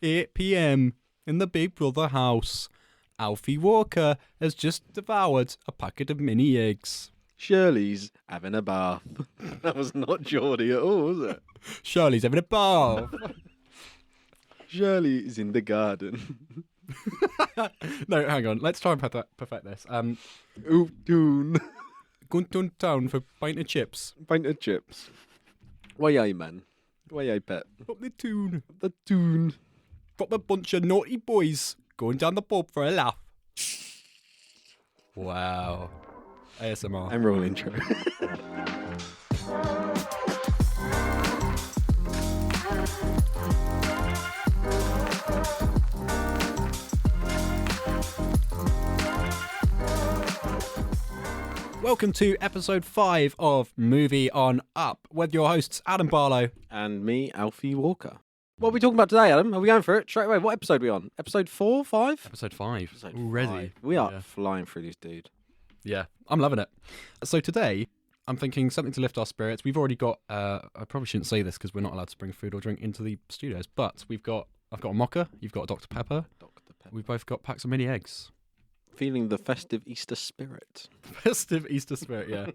8 p.m. in the Big Brother house. Alfie Walker has just devoured a packet of mini eggs. Shirley's having a bath. That was not Geordie at all, was it? Shirley's having a bath. Shirley is in the garden. No, hang on. Let's try and perfect this. Ooh, tune. Going to town for a pint of chips. Pint of chips. Why aye, man? Why aye, pet? Up the tune. The tune. Got a bunch of naughty boys going down the pub for a laugh. Wow. ASMR. And roll intro. Welcome to episode 5 of Movie on Up with your hosts Adam Barlow And me, Alfie Walker. What are we talking about today, Adam? Are we going for it straight away? What episode are we on? Episode 4, 5? Episode 5. Episode Already. 5. We are flying through this, dude. Yeah, I'm loving it. So today, I'm thinking something to lift our spirits. We've already got, I probably shouldn't say this because we're not allowed to bring food or drink into the studios, but I've got a mocha, you've got a Dr. Pepper. Dr. Pepper. We've both got packs of mini eggs. Feeling the festive Easter spirit. Festive Easter spirit, yeah.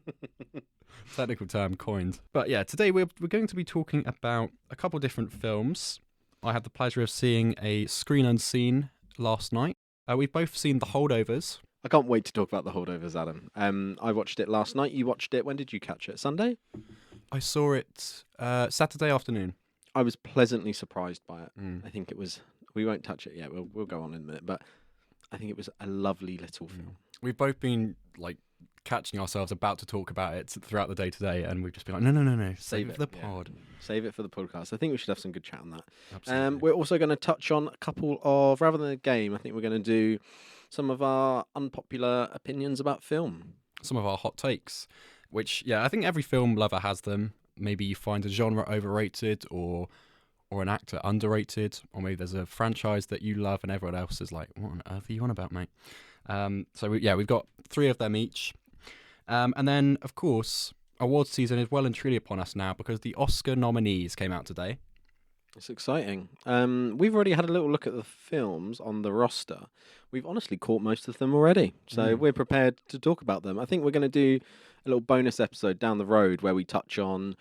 Technical term coined. But yeah, today we're going to be talking about a couple of different films. I had the pleasure of seeing a Screen Unseen last night. We've both seen The Holdovers. I can't wait to talk about The Holdovers, Adam. I watched it last night. You watched it. When did you catch it? Sunday? I saw it Saturday afternoon. I was pleasantly surprised by it. Mm. I think it was... We won't touch it yet. We'll go on in a minute. But I think it was a lovely little film. We've both been like catching ourselves about to talk about it throughout the day today, and we've just been like, no, save it for the pod. Yeah. Save it for the podcast. I think we should have some good chat on that. Absolutely. We're also going to touch on a couple of, rather than a game, I think we're going to do some of our unpopular opinions about film. Some of our hot takes, which, yeah, I think every film lover has them. Maybe you find a genre overrated or an actor underrated, or maybe there's a franchise that you love and everyone else is like, what on earth are you on about, mate? We've got 3 of them each. And then, of course, awards season is well and truly upon us now because the Oscar nominees came out today. It's exciting. We've already had a little look at the films on the roster. We've honestly caught most of them already, so we're prepared to talk about them. I think we're going to do a little bonus episode down the road where we touch on,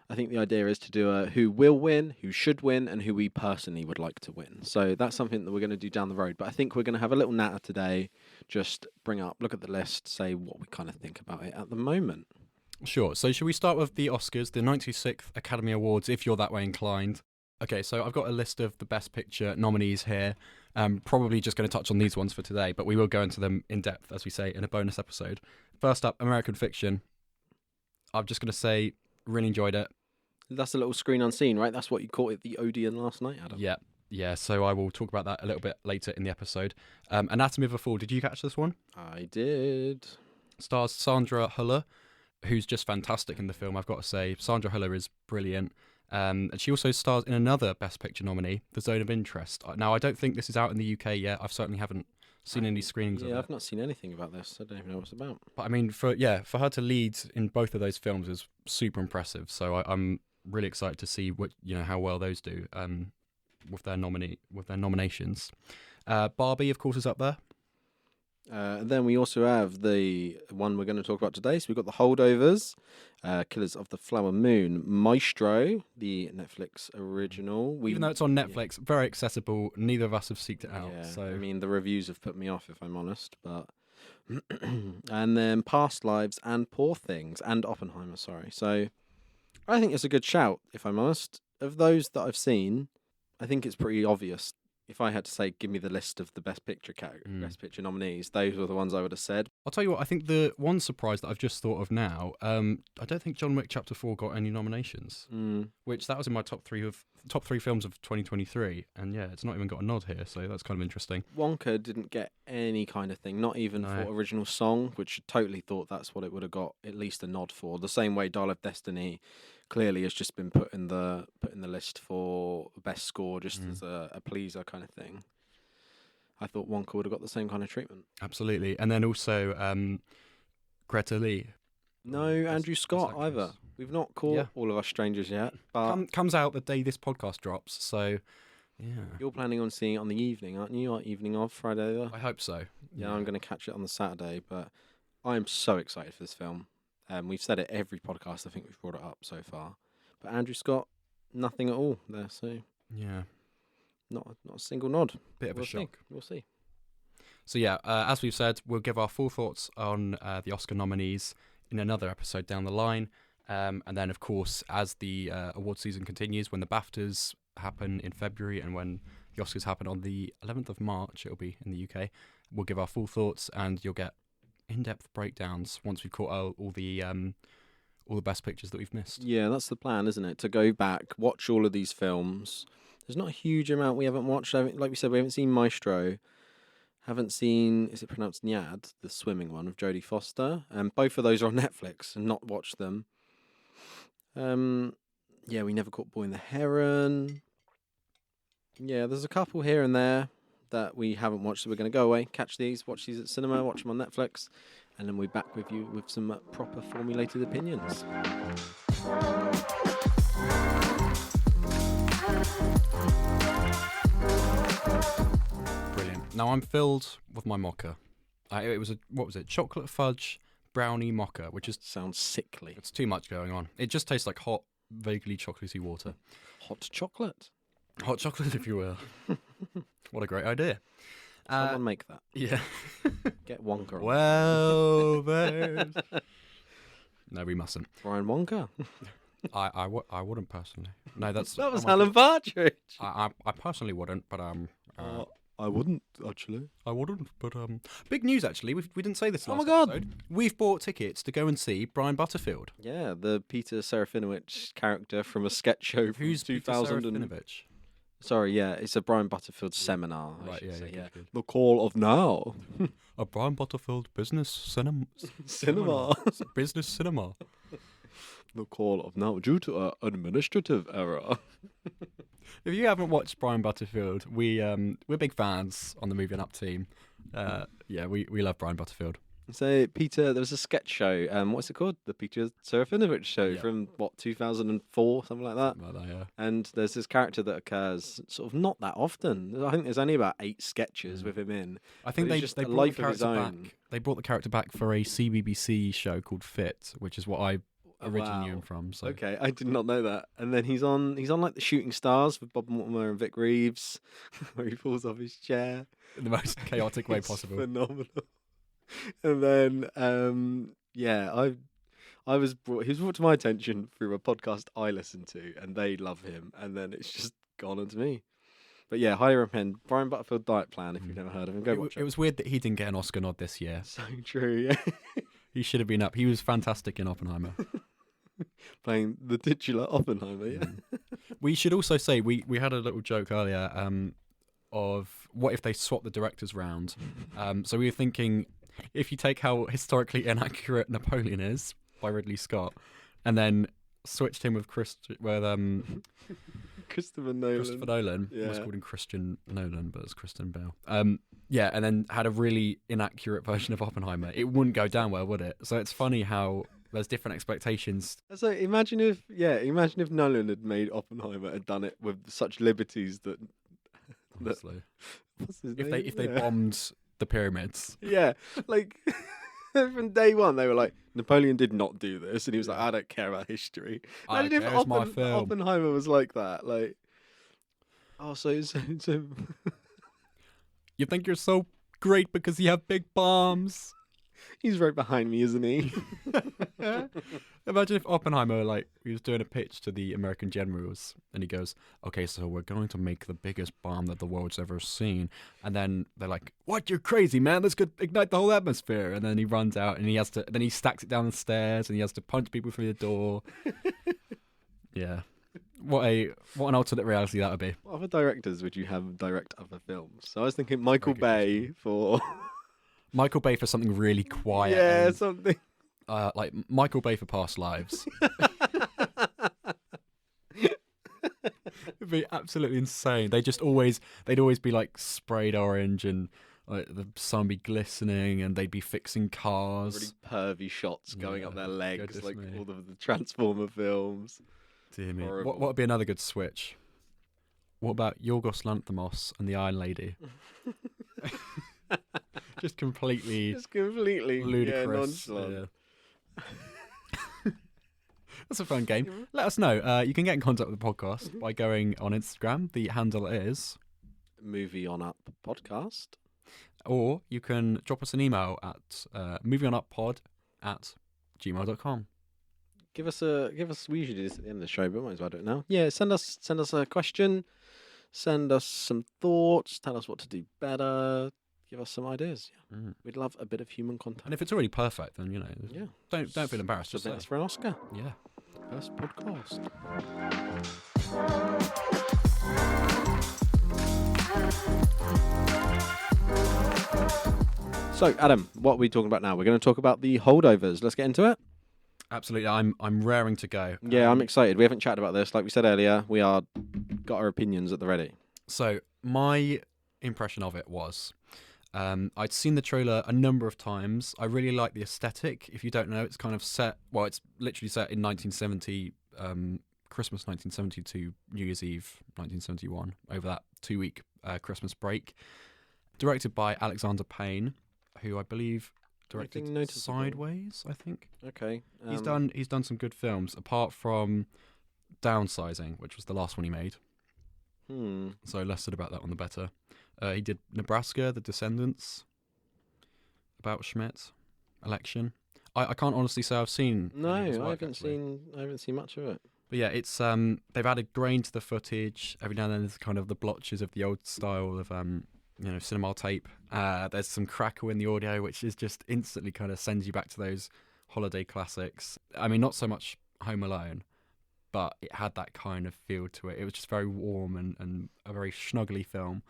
I think the idea is to do a who will win, who should win, and who we personally would like to win. So that's something that we're going to do down the road. But I think we're going to have a little natter today, just look at the list, say what we kind of think about it at the moment. Sure. So should we start with the Oscars, the 96th Academy Awards, if you're that way inclined? Okay, so I've got a list of the Best Picture nominees here. Probably just going to touch on these ones for today, but we will go into them in depth, as we say, in a bonus episode. First up, American Fiction. I'm just going to say, really enjoyed it. That's a little Screen Unseen, right? That's what you caught at the Odeon last night, Adam. Yeah. So I will talk about that a little bit later in the episode. Anatomy of a Fall. Did you catch this one? I did. Stars Sandra Hüller, who's just fantastic in the film, I've got to say. Sandra Hüller is brilliant. And she also stars in another Best Picture nominee, The Zone of Interest. Now, I don't think this is out in the UK yet. I certainly haven't seen any screenings of it. Yeah, I've not seen anything about this. I don't even know what it's about. But I mean, for her to lead in both of those films is super impressive. So I'm really excited to see how well those do with their nominations. Barbie, of course, is up there. Then we also have the one we're going to talk about today. So we've got The Holdovers, Killers of the Flower Moon, Maestro, the Netflix original. Even though it's on Netflix, very accessible. Neither of us have seeked it out. Yeah, so I mean, the reviews have put me off, if I'm honest. But and then Past Lives and Poor Things and Oppenheimer. Sorry. So I think it's a good shout, if I'm honest. Of those that I've seen, I think it's pretty obvious. If I had to say, give me the list of the Best Picture Best Picture nominees, those were the ones I would have said. I'll tell you what, I think the one surprise that I've just thought of now, I don't think John Wick Chapter 4 got any nominations, which that was in my top three films of 2023, and yeah, it's not even got a nod here, so that's kind of interesting. Wonka didn't get any kind of thing, not even for original song, which I totally thought that's what it would have got at least a nod for. The same way Dial of Destiny clearly has just been put in the list for best score, just as a pleaser kind of thing. I thought Wonka would have got the same kind of treatment. Absolutely, and then also Greta Lee. No, Andrew Scott either. We've not caught All of Us Strangers yet. But comes out the day this podcast drops, so Yeah. You're planning on seeing it on the evening, aren't you? Or evening of Friday? I hope so. Yeah, I'm going to catch it on the Saturday, but I am so excited for this film. We've said it every podcast. I think we've brought it up so far. But Andrew Scott, nothing at all there. So Yeah. not a single nod. Bit of a shock. We'll see. So yeah, as we've said, we'll give our full thoughts on the Oscar nominees in another episode down the line. And then, of course, as the award season continues, when the BAFTAs happen in February and when the Oscars happen on the 11th of March, it'll be in the UK, we'll give our full thoughts and you'll get in-depth breakdowns once we've caught all the best pictures that we've missed. Yeah, that's the plan, isn't it? To go back, watch all of these films. There's not a huge amount we haven't watched. Like we said, we haven't seen Maestro. Haven't seen, is it pronounced Nyad, the swimming one with Jodie Foster? Both of those are on Netflix and not watched them. Yeah, we never caught Boy and the Heron. Yeah, there's a couple here and there that we haven't watched, so we're going to go away, catch these, watch these at cinema, watch them on Netflix, and then we're back with you with some proper formulated opinions. Brilliant. Now I'm filled with my mocha. It was what was it? Chocolate fudge brownie mocha, which is Sounds sickly. it's too much going on. It just tastes like hot, vaguely chocolatey water. Hot chocolate. Hot chocolate, if you will. What a great idea. Someone make that. Yeah. Get Wonka on. Well, babes. No, we mustn't. Brian Wonka. I wouldn't personally. No, that's That was oh my Alan Partridge. God. I personally wouldn't, but I wouldn't, actually. I wouldn't, but big news actually. We didn't say this Oh last my God. episode. We've bought tickets to go and see Brian Butterfield. Yeah, the Peter Serafinowicz character from a sketch show from Who's 2000 Peter and... Serafinowicz? Sorry, yeah, it's a Brian Butterfield seminar. I Right, should yeah, say, yeah, good. The Call of Now. A Brian Butterfield business cinema. Cinema. Business cinema. The Call of Now, due to an administrative error. If you haven't watched Brian Butterfield, we're big fans on the Moving Up team. Yeah, we love Brian Butterfield. So, Peter, there was a sketch show. What's it called? The Peter Serafinowicz show Yeah. from, 2004, something like that. Something like that, yeah. And there's this character that occurs sort of not that often. I think there's only about 8 sketches with him in. I think But they it's just they a brought life the of his character own. back. They brought the character back for a CBBC show called Fit, which is what I originally knew him Wow. from. So Okay, I did not know that. And then he's on like the Shooting Stars with Bob Mortimer and Vic Reeves, where he falls off his chair. in the most chaotic way It's possible. phenomenal. And then yeah, he was brought to my attention through a podcast I listen to, and they love him, and then it's just gone onto me. But yeah, highly recommend Brian Butterfield Diet Plan if you've never heard of him. Go watch It was weird that he didn't get an Oscar nod this year. So true, yeah. He should have been up. He was fantastic in Oppenheimer. Playing the titular Oppenheimer, yeah. We should also say we had a little joke earlier of what if they swap the directors round. So we were thinking if you take how historically inaccurate Napoleon is by Ridley Scott, and then switched him with Christopher Nolan. Christopher He was Yeah. called him Christian Nolan, but it's Kristen Bell. Yeah, and then had a really inaccurate version of Oppenheimer. It wouldn't go down well, would it? So it's funny how there's different expectations. So imagine if Nolan had made Oppenheimer and done it with such liberties that Honestly, what's his if name? they bombed the pyramids, Yeah, like from day one they were like, Napoleon did not do this, and he was like, I don't care about history. I Imagine don't if care, it's my film. Oppenheimer was like that, like, oh, so you think you're so great because you have big bombs. he's right behind me, isn't he? Imagine if Oppenheimer, like, he was doing a pitch to the American generals, and he goes, "Okay, so we're going to make the biggest bomb that the world's ever seen," and then they're like, "What? You're crazy, man! This could ignite the whole atmosphere." And then he runs out, and then he stacks it down the stairs, and he has to punch people through the door. Yeah, what an alternate reality that would be. What other directors would you have direct other films? So I was thinking Michael Very Bay good for Michael Bay for something really quiet. yeah, and, something. like Michael Bay for Past Lives. It'd be absolutely insane. They'd always be like sprayed orange and like the sun be glistening and they'd be fixing cars. Really pervy shots going up Yeah, their legs, goodness like me. all of the Transformer films. Dear me. Horrible. What would be another good switch? What about Yorgos Lanthimos and the Iron Lady? Just completely It's completely ludicrous. nonchalant. That's a fun game. Let us know. You can get in contact with the podcast by going on Instagram. The handle is Movie On Up podcast. or you can drop us an email at movieonuppod@gmail.com. Give us. We usually do this at the end of the show, but might as well do it now. Yeah, send us a question. Send us some thoughts. Tell us what to do better. Give us some ideas. Yeah. We'd love a bit of human contact. And if it's already perfect, then don't feel embarrassed. Just Submit us for an Oscar. Yeah. First podcast. So, Adam, what are we talking about now? We're going to talk about the Holdovers. Let's get into it. Absolutely. I'm raring to go. Yeah, I'm excited. We haven't chatted about this. Like we said earlier, we got our opinions at the ready. So my impression of it was, I'd seen the trailer a number of times. I really like the aesthetic. If you don't know, it's kind of set. Well, it's literally set in 1970, Christmas 1970 to New Year's Eve 1971. Over that 2-week Christmas break. Directed by Alexander Payne, who I believe directed Sideways, I think. Okay. He's done some good films, apart from Downsizing, which was the last one he made. So less said about that one, the better. He did Nebraska, The Descendants, About Schmidt, Election. I can't honestly say I've seen. No, I haven't seen much of it. But yeah, it's they've added grain to the footage. Every now and then there's kind of the blotches of the old style of cinema tape. There's some crackle in the audio, which is just instantly kind of sends you back to those holiday classics. I mean, not so much Home Alone, but it had that kind of feel to it. It was just very warm and a very snuggly film.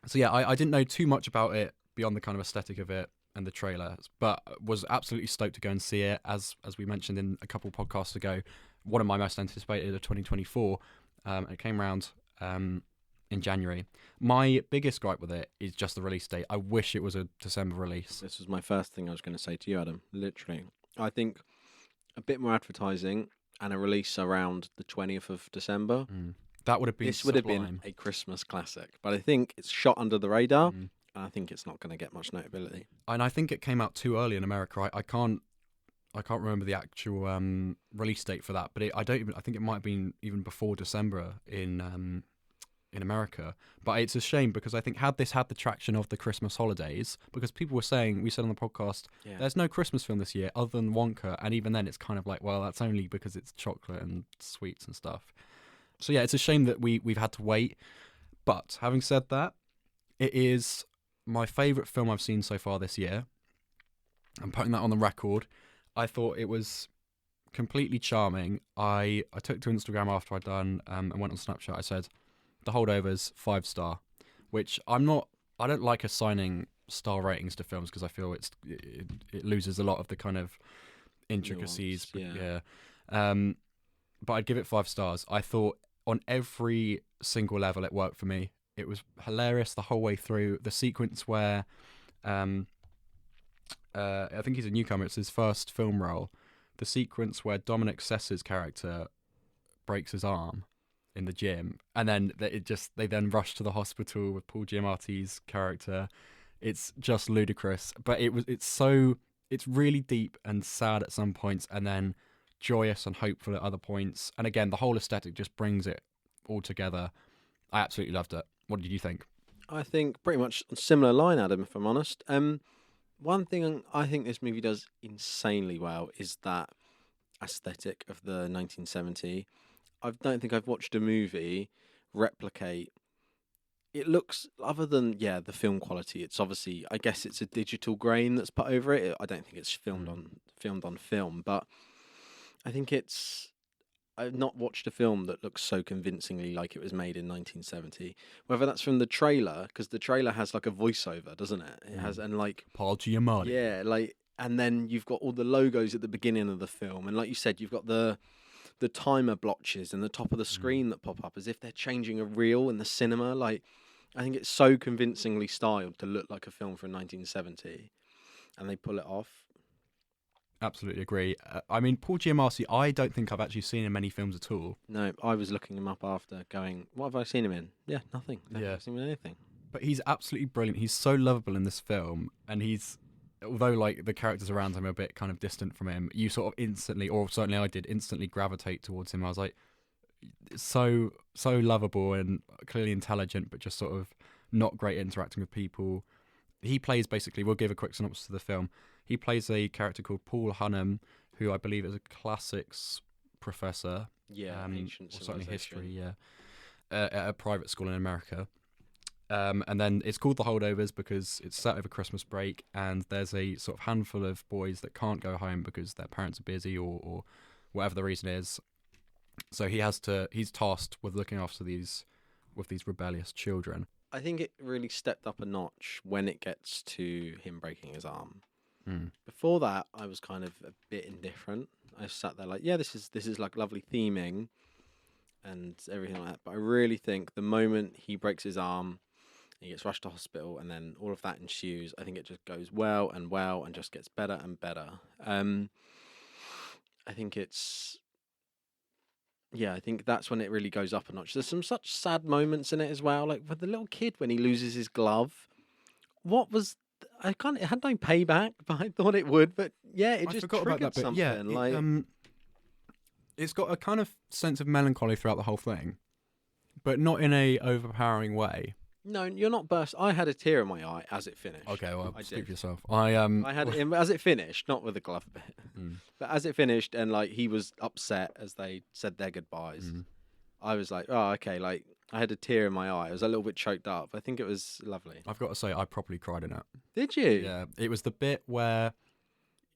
So yeah, I didn't know too much about it beyond the kind of aesthetic of it and the trailer, but was absolutely stoked to go and see it. As we mentioned in a couple podcasts ago, one of my most anticipated of 2024. It came around in January. My biggest gripe with it is just the release date. I wish it was a December release. This was my first thing I was going to say to you, Adam. Literally. I think a bit more advertising and a release around the 20th of December. That would have been would have been a Christmas classic. But I think it's shot under the radar, and I think it's not going to get much notability. And I think it came out too early in America. I can't remember the actual release date for that, but I think it might have been even before December in America. But it's a shame because I think had this had the traction of the Christmas holidays, because people were saying, we said on the podcast, there's no Christmas film this year other than Wonka, and even then it's kind of like, well, that's only because it's chocolate and sweets and stuff. So yeah, it's a shame that we've had to wait. But having said that, it is my favourite film I've seen so far this year. I'm putting that on the record. I thought it was completely charming. I took to Instagram after I'd done and went on Snapchat. I said, The Holdovers, 5-star, which I don't like assigning star ratings to films because I feel it loses a lot of the kind of intricacies. Nuance, but I'd give it 5 stars. I thought on every single level it worked for me. It was hilarious the whole way through. The sequence where I think he's a newcomer, it's his first film role. The sequence where Dominic Sessa's character breaks his arm in the gym, and then they then rush to the hospital with Paul Giamatti's character. It's just ludicrous, but it's really deep and sad at some points, and then joyous and hopeful at other points. And again, the whole aesthetic just brings it all together. I absolutely loved it. What did you think? I think pretty much a similar line, Adam, if I'm honest. One thing I think this movie does insanely well is that aesthetic of the 1970. I don't think I've watched a movie replicate. It looks, other than the film quality, it's obviously, I guess it's a digital grain that's put over it. I don't think it's filmed on film, but I think I've not watched a film that looks so convincingly like it was made in 1970. Whether that's from the trailer, because the trailer has like a voiceover, doesn't it? It has, and like Paul Giamatti. Yeah, like, and then you've got all the logos at the beginning of the film, and like you said, you've got the timer blotches and the top of the screen that pop up as if they're changing a reel in the cinema. Like, I think it's so convincingly styled to look like a film from 1970, and they pull it off. Absolutely agree. I mean, Paul Giamatti, I don't think I've actually seen in many films at all. No, I was looking him up after, going, what have I seen him in? Yeah, nothing. I don't think Yeah. I've seen him in anything. But he's absolutely brilliant. He's so lovable in this film, and although like the characters around him are a bit kind of distant from him, you sort of instantly, or certainly I did, instantly gravitate towards him. I was like, so lovable and clearly intelligent, but just sort of not great at interacting with people. He plays basically. We'll give a quick synopsis of the film. He plays a character called Paul Hunnam, who I believe is a classics professor. Yeah, ancient or certainly civilization. history. Yeah, at a private school in America. And then it's called the Holdovers because it's set over Christmas break, and there's a sort of handful of boys that can't go home because their parents are busy or whatever the reason is. So he's tasked with looking after these rebellious children. I think it really stepped up a notch when it gets to him breaking his arm. Mm. Before that, I was kind of a bit indifferent. I sat there like, yeah, this is like lovely theming and everything like that. But I really think the moment he breaks his arm, he gets rushed to hospital, and then all of that ensues, I think it just goes well and just gets better and better. I think it's Yeah, I think that's when it really goes up a notch. There's some such sad moments in it as well, like with the little kid when he loses his glove. What was I can't? It had no payback, but I thought it would. But yeah, it I just forgot about triggered that bit. something. Yeah, it's got a kind of sense of melancholy throughout the whole thing, but not in a overpowering way. No, you're not burst. I had a tear in my eye as it finished. Okay, well, I speak did. for yourself. I had it as it finished, not with the glove bit, Mm, but as it finished, and like he was upset as they said their goodbyes. mm. I was like, oh, okay. Like I had a tear in my eye. I was a little bit choked up. I think it was lovely. I've got to say, I properly cried in it. Did you? Yeah, it was the bit where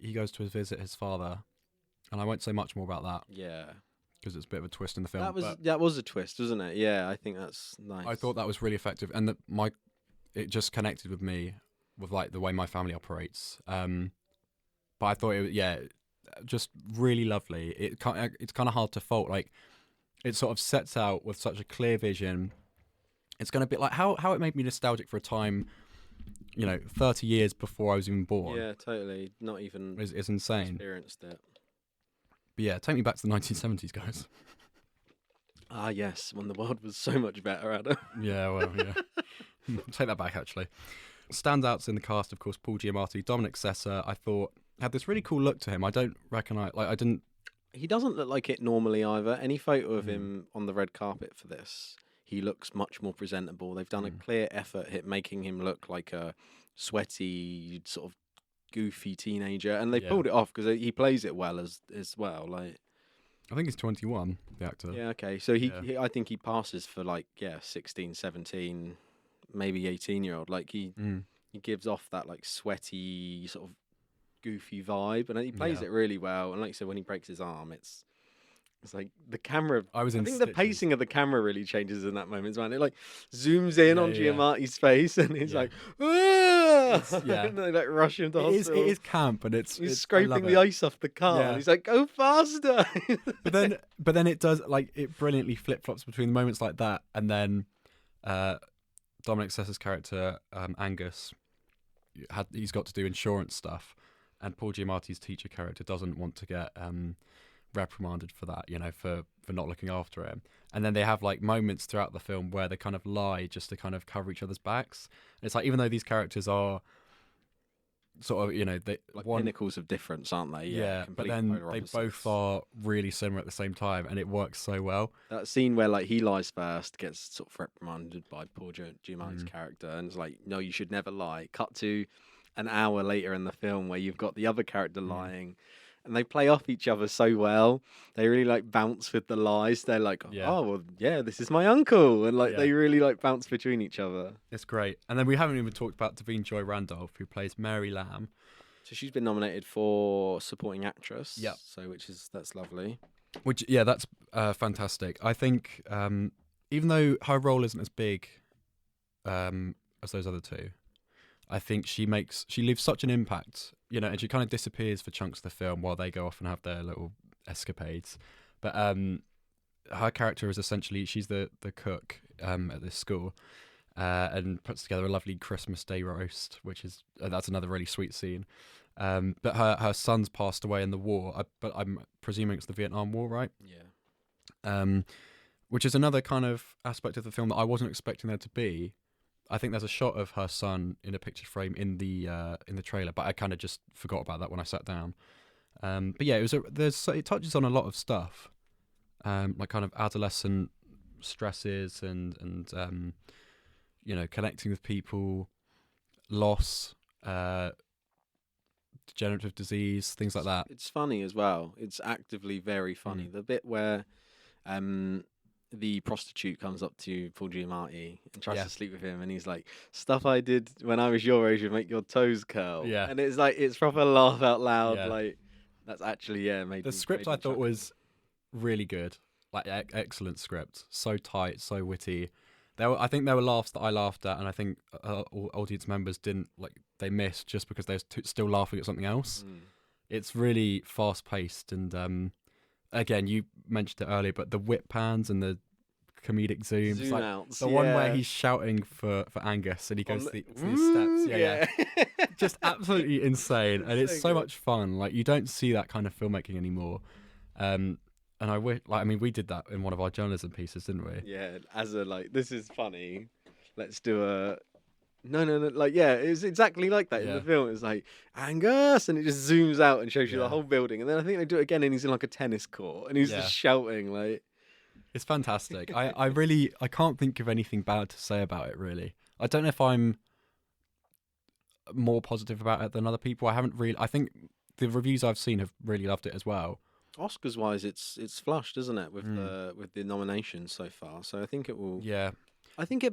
he goes to visit his father, and I won't say much more about that Yeah. because it's a bit of a twist in the film. That was a twist, wasn't it? Yeah, I think that's nice. I thought that was really effective, and it just connected with me with like the way my family operates. But I thought just really lovely. It's kind of hard to fault. Like it sort of sets out with such a clear vision. It's going to be like how it made me nostalgic for a time, 30 years before I was even born. Yeah, totally. Not even Is insane. experienced it. But yeah, take me back to the 1970s, guys. Ah, yes, when the world was so much better, Adam. Yeah, well, yeah. Take that back, actually. Standouts in the cast, of course, Paul Giamatti, Dominic Sessa, I thought, had this really cool look to him. I don't recognise, I didn't... He doesn't look like it normally either. Any photo of him on the red carpet for this, he looks much more presentable. They've done a clear effort at making him look like a sweaty, sort of goofy teenager, and they pulled it off because he plays it well as well. Like, I think he's 21, the actor. yeah, okay. So he I think he passes for 16, 17, maybe 18-year-old. Like he gives off that like sweaty sort of goofy vibe, and he plays it really well. And like I said, when he breaks his arm, it's like the camera. I think the pacing of the camera really changes in that moment, man. It like zooms in on Giamatti's face, and he's like, "Ah!" and they like rush him to hospital. It is camp, and he's scraping the ice off the car. And he's like, "Go faster!" but then it does it brilliantly flip flops between the moments like that, and then Dominic Sessa's character Angus he's got to do insurance stuff, and Paul Giamatti's teacher character doesn't want to get reprimanded for that, for not looking after him. And then they have like moments throughout the film where they kind of lie just to kind of cover each other's backs. And it's like, even though these characters are sort of, they like pinnacles of difference, aren't they? Yeah, but then they both are really similar at the same time, and it works so well. That scene where like he lies first, gets sort of reprimanded by Paul Giamatti's character, and it's like, no, you should never lie. Cut to an hour later in the film where you've got the other character lying, and they play off each other so well. They really like bounce with the lies. They're like, oh well, yeah, this is my uncle, and like they really like bounce between each other. It's great. And then we haven't even talked about Davine Joy Randolph, who plays Mary Lamb. So she's been nominated for supporting actress. Yeah. So that's lovely. Which that's fantastic. I think even though her role isn't as big as those other two, I think she leaves such an impact, and she kind of disappears for chunks of the film while they go off and have their little escapades. But her character is essentially, she's the cook at this school, and puts together a lovely Christmas Day roast, which is that's another really sweet scene. But her son's passed away in the war. But I'm presuming it's the Vietnam War, right? Yeah. Which is another kind of aspect of the film that I wasn't expecting there to be. I think there's a shot of her son in a picture frame in the trailer, but I kind of just forgot about that when I sat down. But yeah, it touches on a lot of stuff, like kind of adolescent stresses and connecting with people, loss, degenerative disease, things like that. It's funny as well. It's actively very funny. The bit where the prostitute comes up to Paul Giamatti and tries Yeah. to sleep with him, and he's like, "Stuff I did when I was your age would make your toes curl." Yeah. And it's like it's proper laugh out loud. Yeah. Like that's actually made The script I thought was really good, like excellent script, so tight, so witty. I think there were laughs that I laughed at, and I think all audience members didn't they missed just because they were still laughing at something else. It's really fast paced, and again, you mentioned it earlier, but the whip pans and the comedic zooms, zoom like outs. the one where he's shouting for Angus and he goes through these steps, yeah, just absolutely insane, and it's so much fun. Like you don't see that kind of filmmaking anymore. And I wish, we did that in one of our journalism pieces, didn't we? Yeah, as a this is funny. Let's do a no, it's exactly like that in the film. It's like Angus, and it just zooms out and shows you the whole building, and then I think they do it again, and he's in like a tennis court, and he's just shouting like. It's fantastic. I can't think of anything bad to say about it. Really, I don't know if I'm more positive about it than other people. I think the reviews I've seen have really loved it as well. Oscars wise, it's flushed, isn't it, with the nominations so far? So I think it will. Yeah. I think it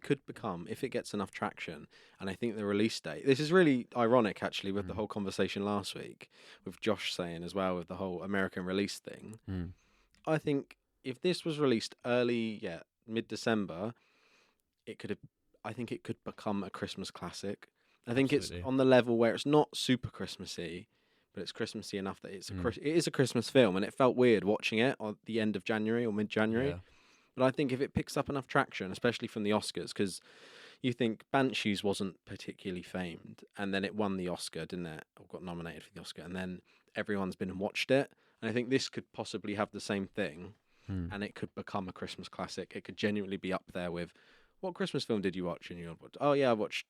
could become, if it gets enough traction, and I think the release date. This is really ironic, actually, with the whole conversation last week, with Josh saying as well, with the whole American release thing. I think if this was released early, mid-December, I think it could become a Christmas classic. I think it's on the level where it's not super Christmassy, but it's Christmassy enough that it is a Christmas film, and it felt weird watching it at the end of January or mid-January. Yeah. But I think if it picks up enough traction, especially from the Oscars, because you think Banshees wasn't particularly famed, and then it won the Oscar, didn't it? Or got nominated for the Oscar, and then everyone's been and watched it. And I think this could possibly have the same thing, and it could become a Christmas classic. It could genuinely be up there with, what Christmas film did you watch? And you're like, oh yeah, I watched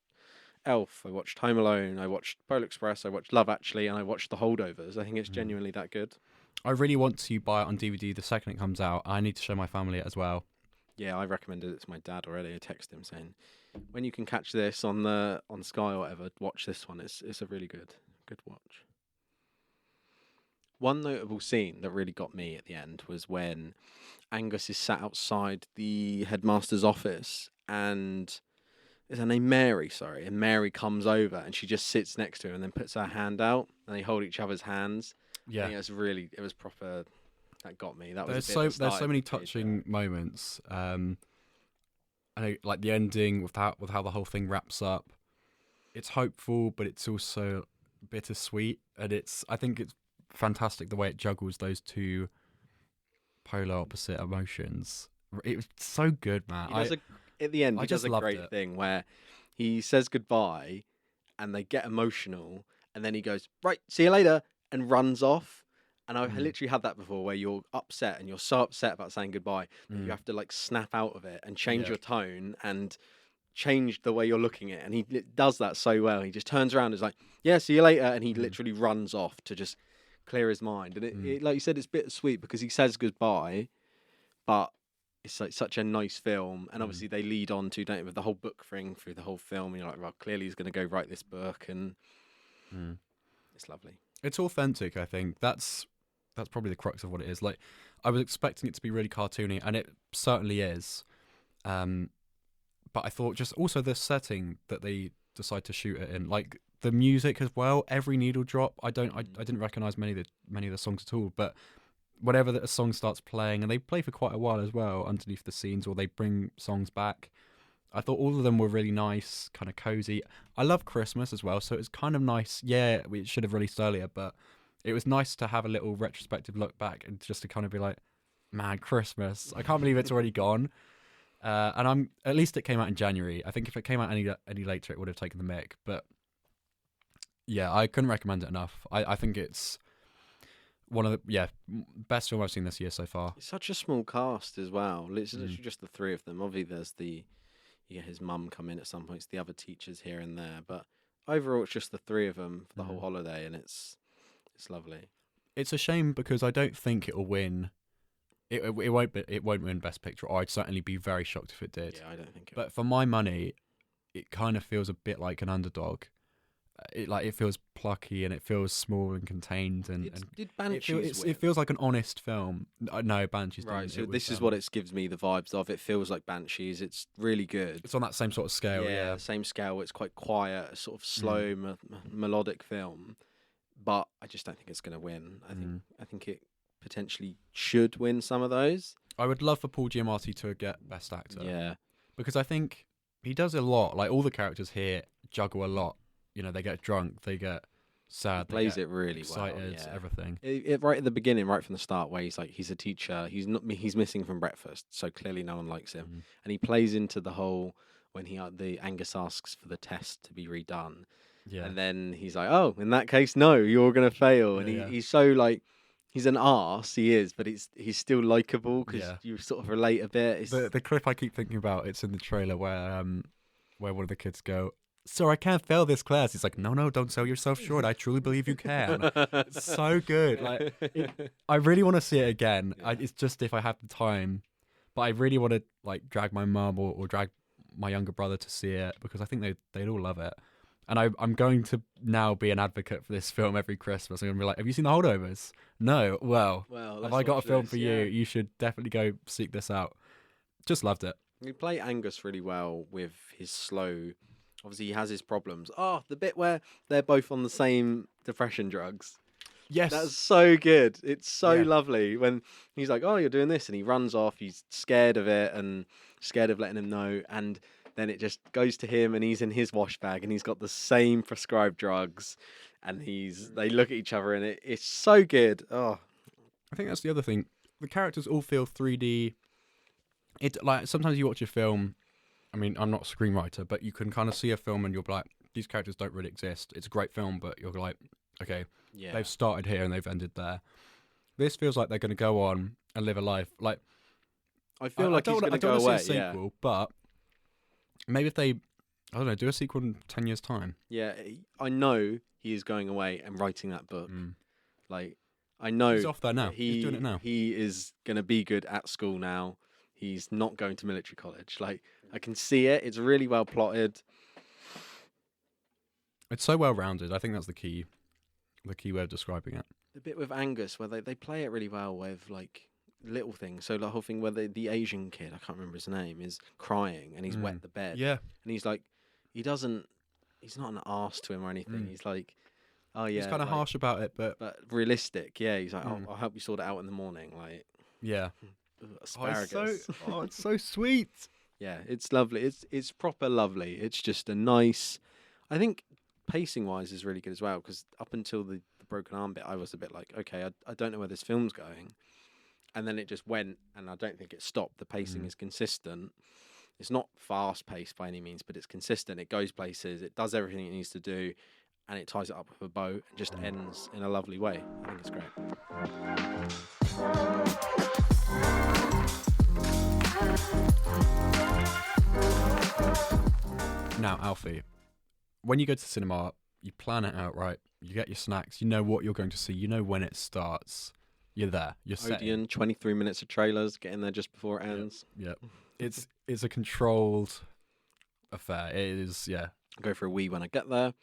Elf, I watched Home Alone, I watched Polar Express, I watched Love Actually, and I watched The Holdovers. I think it's genuinely that good. I really want to buy it on DVD the second it comes out. I need to show my family it as well. Yeah, I recommended it to my dad already. I texted him saying, when you can catch this on Sky or whatever, watch this one. It's a really good watch. One notable scene that really got me at the end was when Angus is sat outside the headmaster's office, and is her name Mary? Sorry, and Mary comes over and she just sits next to him and then puts her hand out, and they hold each other's hands. Yeah, it was proper. That got me. There's so many touching moments. Like the ending with how the whole thing wraps up. It's hopeful, but it's also bittersweet, and I think it's fantastic the way it juggles those two polar opposite emotions. It was so good, man. At the end, he does a great thing where he says goodbye, and they get emotional, and then he goes, "Right, see you later," and runs off. And I've literally had that before, where you're upset and you're so upset about saying goodbye that you have to snap out of it and change your tone and change the way you're looking at it. And he does that so well. He just turns around and is like, "Yeah, see you later," and he literally runs off to just clear his mind. And it, like you said, it's bittersweet because he says goodbye, but it's like such a nice film. And obviously they lead on to, don't they, with the whole book thing through the whole film. And you're like, well, clearly he's going to go write this book, and it's lovely. It's authentic, I think. That's probably the crux of what it is. Like, I was expecting it to be really cartoony, and it certainly is. But I thought just also the setting that they decide to shoot it in, like the music as well. Every needle drop. I didn't recognize many of the songs at all. But whenever a song starts playing, and they play for quite a while as well underneath the scenes, or they bring songs back. I thought all of them were really nice, kind of cozy. I love Christmas as well, so it's kind of nice. Yeah, we should have released earlier, but it was nice to have a little retrospective look back and just to kind of be like, man, Christmas. I can't believe it's already gone. And at least it came out in January. I think if it came out any later, it would have taken the mick. But Yeah, I couldn't recommend it enough. I think it's one of the best film I've seen this year so far. It's such a small cast as well. It's literally Mm. just the three of them. Obviously, there's you get his mum come in at some points, the other teachers here and there, but overall, it's just the three of them for the whole holiday, and it's lovely. It's a shame because I don't think it'll win. It won't win Best Picture. Or I'd certainly be very shocked if it did. Yeah, I don't think it. But for my money, it kind of feels a bit like an underdog. It feels plucky and it feels small and contained and Did Banshees win? it feels like an honest film. No, Banshees Right, didn't. so It was, this is what it gives me the vibes of. It feels like Banshees. It's really good. it's on that same sort of scale. Yeah, Same scale. It's quite quiet, a sort of slow, melodic film. But I just don't think it's going to win. I think it potentially should win some of those. I would love for Paul Giamatti to get Best Actor. Yeah, because I think he does a lot. Like all the characters here juggle a lot. You know, they get drunk, they get sad, plays they it really excited, well. Yeah. everything. It right at the beginning, right from the start, where he's a teacher. He's missing from breakfast, so clearly no one likes him, and he plays into the whole when the Angus asks for the test to be redone, and then he's like, "Oh, in that case, no, you're gonna fail," and he's so like. He's an arse, he is, but he's still likable because you sort of relate a bit. The clip I keep thinking about, it's in the trailer where one of the kids go, "Sir, I can't fail this class." He's like, "No, don't sell yourself short. I truly believe you can." It's so good. I really want to see it again. Yeah. It's just if I have the time, but I really want to like drag my mum or drag my younger brother to see it because I think they'd all love it. And I'm going to now be an advocate for this film every Christmas. I'm going to be like, "Have you seen The Holdovers?" No. Well, have I got a film for you? You should definitely go seek this out. Just loved it. You play Angus really well with his slow. Obviously, he has his problems. Oh, the bit where they're both on the same depression drugs. Yes. That's so good. It's so lovely when he's like, "Oh, you're doing this," and he runs off. He's scared of it and scared of letting him know. And then it just goes to him, and he's in his wash bag, and he's got the same prescribed drugs, and they look at each other, and it's so good. Oh, I think that's the other thing. The characters all feel 3D. It like sometimes you watch a film. I mean, I'm not a screenwriter, but you can kind of see a film, and you're like, these characters don't really exist. It's a great film, but you're like, okay, they've started here and they've ended there. This feels like they're going to go on and live a life. Like, I feel like he's going to go away. See a sequel, but maybe if they, I don't know, do a sequel in 10 years' time. Yeah, I know he is going away and writing that book. Like, I know he's off there now. He's doing it now. He is going to be good at school now. He's not going to military college. Like, I can see it. It's really well plotted. It's so well rounded. I think that's the key way of describing it. The bit with Angus where they play it really well with like little things. So the whole thing where the Asian kid, I can't remember his name, is crying and he's wet the bed. Yeah. And he's like, he's not an arse to him or anything. He's like, oh yeah. He's kind of harsh about it, but realistic. Yeah. He's like, oh, I'll help you sort it out in the morning. Like, yeah. Asparagus. It's so sweet. Yeah, it's lovely. It's proper lovely. It's just a nice. I think pacing wise is really good as well because up until the broken arm bit, I was a bit like, okay, I don't know where this film's going, and then it just went, and I don't think it stopped. The pacing is consistent. It's not fast paced by any means, but it's consistent. It goes places. It does everything it needs to do, and it ties it up with a bow and just ends in a lovely way. I think it's great. Now, Alfie, when you go to the cinema, you plan it out, right? You get your snacks. You know what you're going to see. You know when it starts. You're there. You're set. Odeon, 23 minutes of trailers, get in there just before it ends. Yep. It's a controlled affair. It is, yeah. Go for a wee when I get there.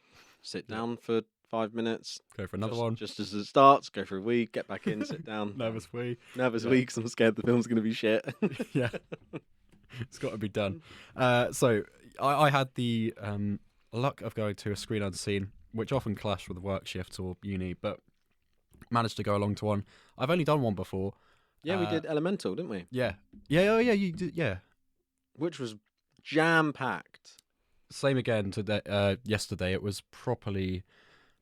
Sit down for 5 minutes. Go for another one. Just as it starts, go for a wee, get back in, sit down. Nervous wee. Nervous wee because I'm scared the film's going to be shit. Yeah. It's got to be done. So I had the luck of going to a screen unseen, which often clashed with work shifts or uni, but managed to go along to one. I've only done one before. Yeah, we did Elemental, didn't we? Yeah. Yeah, oh yeah, you did, yeah. Which was jam-packed. Same again today. Yesterday, it was properly.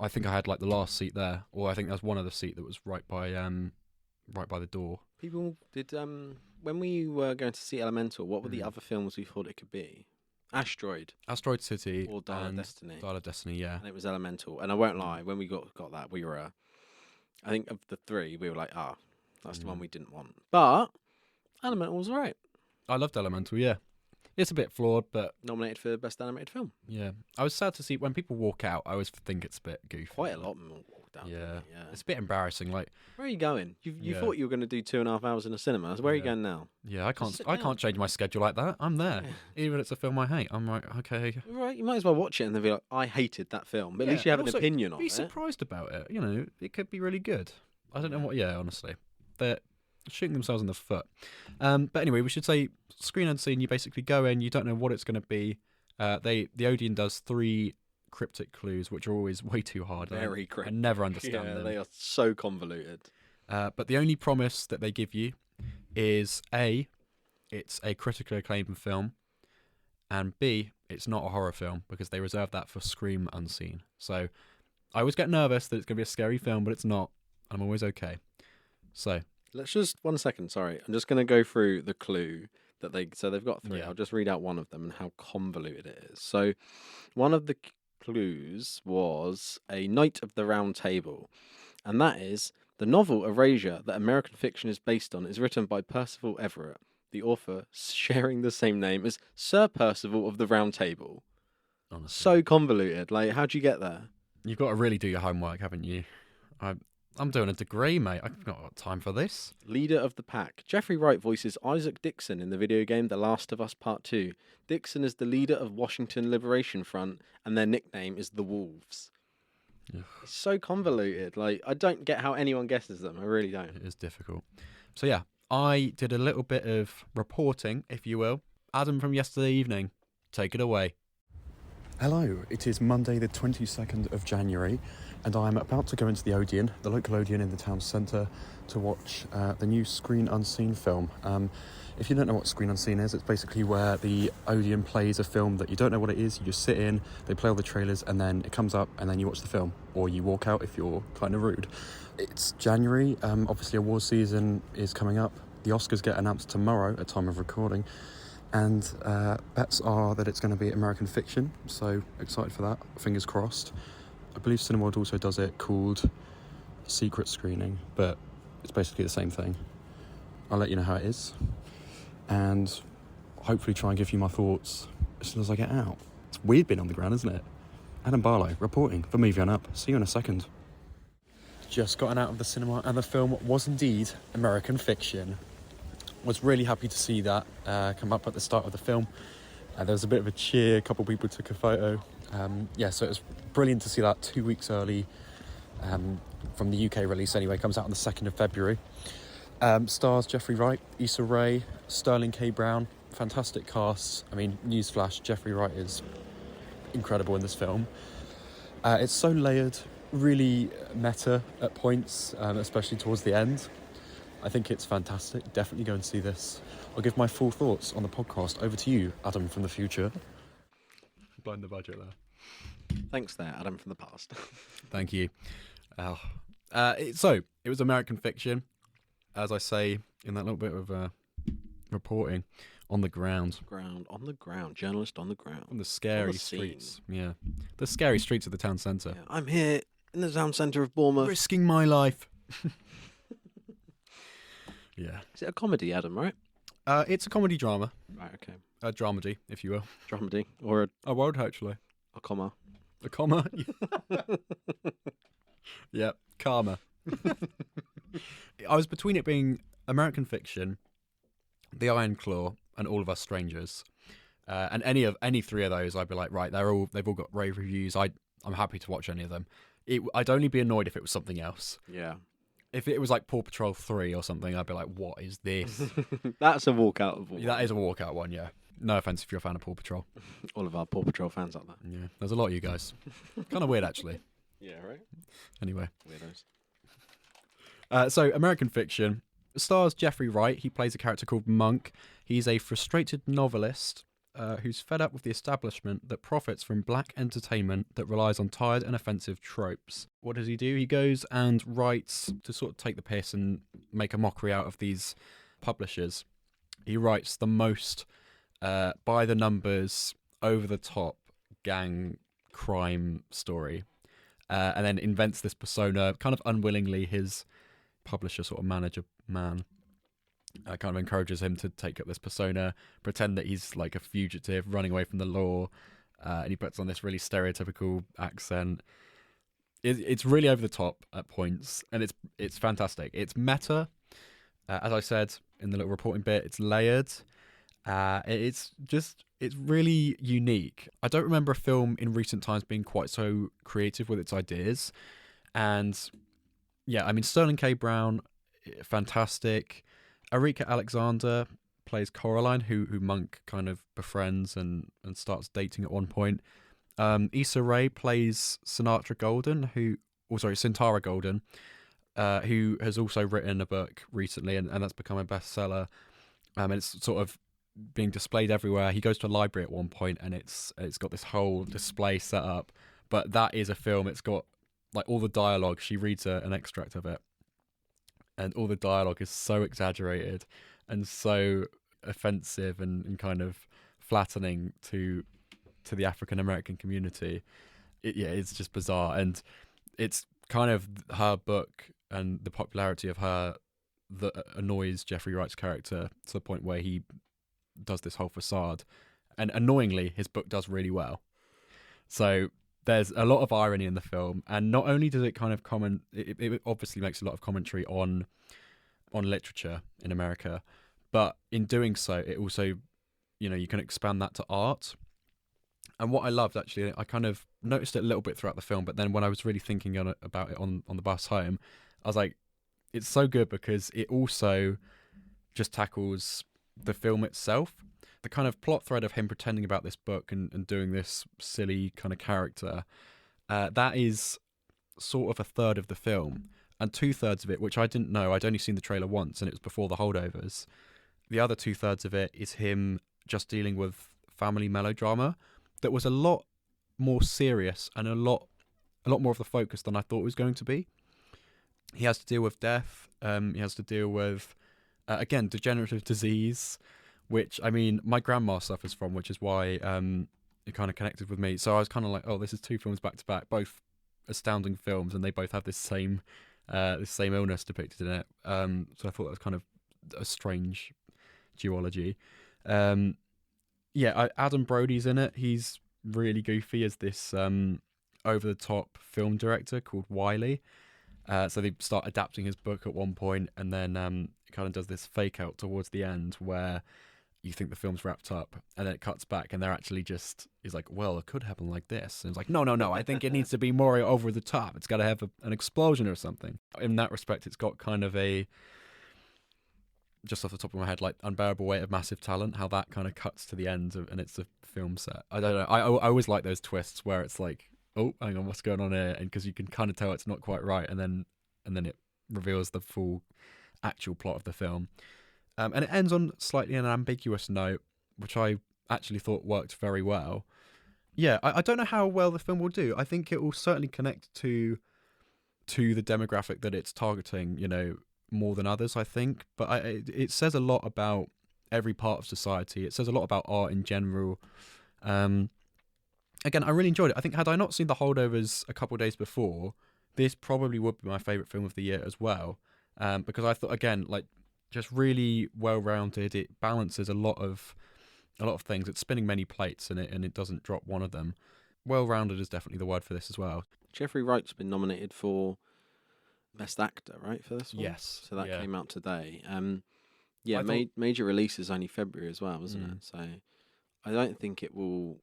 I think I had like the last seat there, or I think there's one other seat that was right by the door. People did when we were going to see Elemental. What were the other films we thought it could be? Asteroid Asteroid City or Dial of and Destiny. Dial of Destiny, yeah. And it was Elemental. And I won't lie, when we got that, we were, I think of the three, we were like, that's the one we didn't want. But Elemental was alright. I loved Elemental, yeah. It's a bit flawed, but Nominated for Best Animated Film. yeah. I was sad to see when people walk out, I always think it's a bit goofy. Quite a lot of them walked out. Yeah. Yeah. It's a bit embarrassing. Like, Where are you going? You Yeah. thought you were going to do 2.5 hours in a cinema. So where are you Yeah. going now? yeah, I can't sit I down. can't change my schedule like that. I'm there. Yeah. Even if it's a film I hate. I'm like, okay. Right, you might as well watch it and then be like, I hated that film. But at least you Yeah, have and an also, opinion on Be it. surprised about it. You know, it could be really good. I don't know what. Yeah, honestly, they're shooting themselves in the foot. But anyway, we should say screen unseen. You basically go in. You don't know what it's going to be. The Odeon does 3 cryptic clues, which are always way too hard. Very I cryptic. never understand Yeah, them. they are so convoluted. But the only promise that they give you is A, it's a critically acclaimed film, and B, it's not a horror film because they reserve that for Scream Unseen. So I always get nervous that it's going to be a scary film, but it's not. I'm always okay. So Let's just 1 second. Sorry, I'm just going to go through the clue that they've got 3. Yeah. I'll just read out one of them and how convoluted it is. So, one of the clues was a Knight of the Round Table, and that is the novel Erasure that American Fiction is based on is written by Percival Everett, the author sharing the same name as Sir Percival of the Round Table. honestly, So convoluted. Like, how'd you get there? you've got to really do your homework, haven't you? I'm doing a degree, mate. I've not got time for this. Leader of the pack. Jeffrey Wright voices Isaac Dixon in the video game The Last of Us Part 2. Dixon is the leader of Washington Liberation Front, and their nickname is the Wolves. Ugh. It's so convoluted. Like, I don't get how anyone guesses them. I really don't. It is difficult. So yeah, I did a little bit of reporting, if you will. Adam from yesterday evening, take it away. Hello, it is Monday the 22nd of January and I'm about to go into the Odeon, the local Odeon in the town centre, to watch the new Screen Unseen film. If you don't know what Screen Unseen is, it's basically where the Odeon plays a film that you don't know what it is, you just sit in, they play all the trailers and then it comes up and then you watch the film, or you walk out if you're kind of rude. It's January, obviously awards season is coming up, the Oscars get announced tomorrow at time of recording, and bets are that it's going to be American Fiction, so excited for that, fingers crossed. I believe Cineworld also does it called Secret Screening, but it's basically the same thing. I'll let you know how it is, and hopefully try and give you my thoughts as soon as I get out. It's weird being on the ground, isn't it? Adam Barlow reporting for Movie On Up. See you in a second. Just gotten out of the cinema and the film was indeed American Fiction. Was really happy to see that come up at the start of the film. There was a bit of a cheer, a couple of people took a photo. So it was brilliant to see that 2 weeks early from the UK release anyway. Comes out on the 2nd of February. Stars Jeffrey Wright, Issa Rae, Sterling K. Brown. Fantastic cast. I mean, newsflash, Jeffrey Wright is incredible in this film. It's so layered, really meta at points, especially towards the end. I think it's fantastic. Definitely go and see this. I'll give my full thoughts on the podcast. Over to you, Adam from the future. Blowing the budget there. Thanks there, Adam from the past. Thank you. So, it was American Fiction, as I say in that little bit of reporting, on the ground. On the ground, journalist on the ground. On the scary streets. Yeah. The scary streets of the town centre. Yeah, I'm here in the town centre of Bournemouth. Risking my life. Yeah. Is it a comedy, Adam, right? It's a comedy drama. Right, okay. A dramedy, if you will. Dramedy. Or I won't, actually. a comma. A comma? Yeah, karma. I was between it being American Fiction, The Iron Claw, and All of Us Strangers. And any 3 of those, I'd be like, right, they've all got rave reviews. I'm happy to watch any of them. I'd only be annoyed if it was something else. Yeah. If it was like Paw Patrol 3 or something, I'd be like, what is this? That's a walkout of all. That is a walkout one, yeah. No offence if you're a fan of Paw Patrol. All of our Paw Patrol fans out there. Yeah, there's a lot of you guys. Kind of weird, actually. Yeah, right? Anyway. Weirdos. So, American Fiction stars Jeffrey Wright. He plays a character called Monk. He's a frustrated novelist who's fed up with the establishment that profits from black entertainment that relies on tired and offensive tropes. What does he do? He goes and writes to sort of take the piss and make a mockery out of these publishers. He writes the most by the numbers, over the top gang crime story, and then invents this persona kind of unwillingly. His publisher, sort of manager man, kind of encourages him to take up this persona, pretend that he's like a fugitive running away from the law, and he puts on this really stereotypical accent. It's really over the top at points, and it's fantastic. It's meta, as I said in the little reporting bit. It's layered. It's really unique. I don't remember a film in recent times being quite so creative with its ideas, and yeah, I mean Sterling K. Brown, fantastic. Arika Alexander plays Coraline, who Monk kind of befriends and starts dating at one point. Issa Rae plays Sintara Golden, who has also written a book recently, and that's become a bestseller. And it's sort of being displayed everywhere. He goes to a library at one point, and it's got this whole display set up. But that is a film. It's got like all the dialogue. She reads an extract of it, and all the dialogue is so exaggerated and so offensive and kind of flattening to the African American community. It's just bizarre, and it's kind of her book and the popularity of her that annoys Jeffrey Wright's character to the point where he does this whole facade, and annoyingly his book does really well. So there's a lot of irony in the film, and not only does it kind of it obviously makes a lot of commentary on literature in America, but in doing so it also, you can expand that to art. And what I loved, actually, I kind of noticed it a little bit throughout the film, but then when I was really thinking about it on the bus home, I was like, it's so good because it also just tackles the film itself. The kind of plot thread of him pretending about this book and doing this silly kind of character, that is sort of a third of the film. And 2/3 of it, which I didn't know, I'd only seen the trailer once and it was before the Holdovers. The other 2/3 of it is him just dealing with family melodrama that was a lot more serious and a lot more of the focus than I thought it was going to be. He has to deal with death. He has to deal with, again, degenerative disease, which, I mean, my grandma suffers from, which is why it kind of connected with me. So I was kind of like, oh, this is two films back to back, both astounding films, and they both have this same illness depicted in it. So I thought that was kind of a strange duology. Adam Brody's in it. He's really goofy as this over-the-top film director called Wiley. So they start adapting his book at one point, and then it kind of does this fake out towards the end where you think the film's wrapped up, and then it cuts back, and they're actually he's like, well, it could happen like this. And it's like, no, I think it needs to be more over the top. It's got to have an explosion or something. In that respect, it's got kind of a, just off the top of my head, like Unbearable Weight of Massive Talent, how that kind of cuts to the end and it's a film set. I don't know. I always like those twists where it's like, oh, hang on, what's going on here? And because you can kind of tell it's not quite right, and then it reveals the full actual plot of the film. And it ends on slightly an ambiguous note, which I actually thought worked very well. Yeah, I don't know how well the film will do. I think it will certainly connect to the demographic that it's targeting, more than others, I think. But it says a lot about every part of society. It says a lot about art in general. Again, I really enjoyed it. I think had I not seen The Holdovers a couple of days before, this probably would be my favourite film of the year as well. Because I thought, again, like, just really well-rounded. It balances a lot of things. It's spinning many plates, and it doesn't drop one of them. Well-rounded is definitely the word for this as well. Jeffrey Wright's been nominated for Best Actor, right, for this one? Yes. So that came out today. Major release is only February as well, isn't it? So I don't think it will.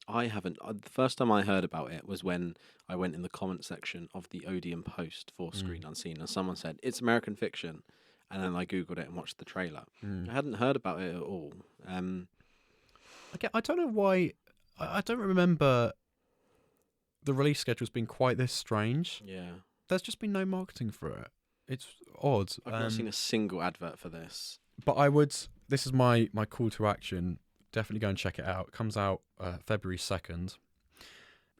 I haven't. The first time I heard about it was when I went in the comment section of the Odeon Post for Screen Unseen, and someone said it's American fiction, and then I googled it and watched the trailer. I hadn't heard about it at all. Okay, I don't know why. I don't remember the release schedule's been quite this strange. Yeah, there's just been no marketing for it. It's odd. I've not seen a single advert for this. But I would. This is my call to action. Definitely go and check it out. It comes out February 2nd.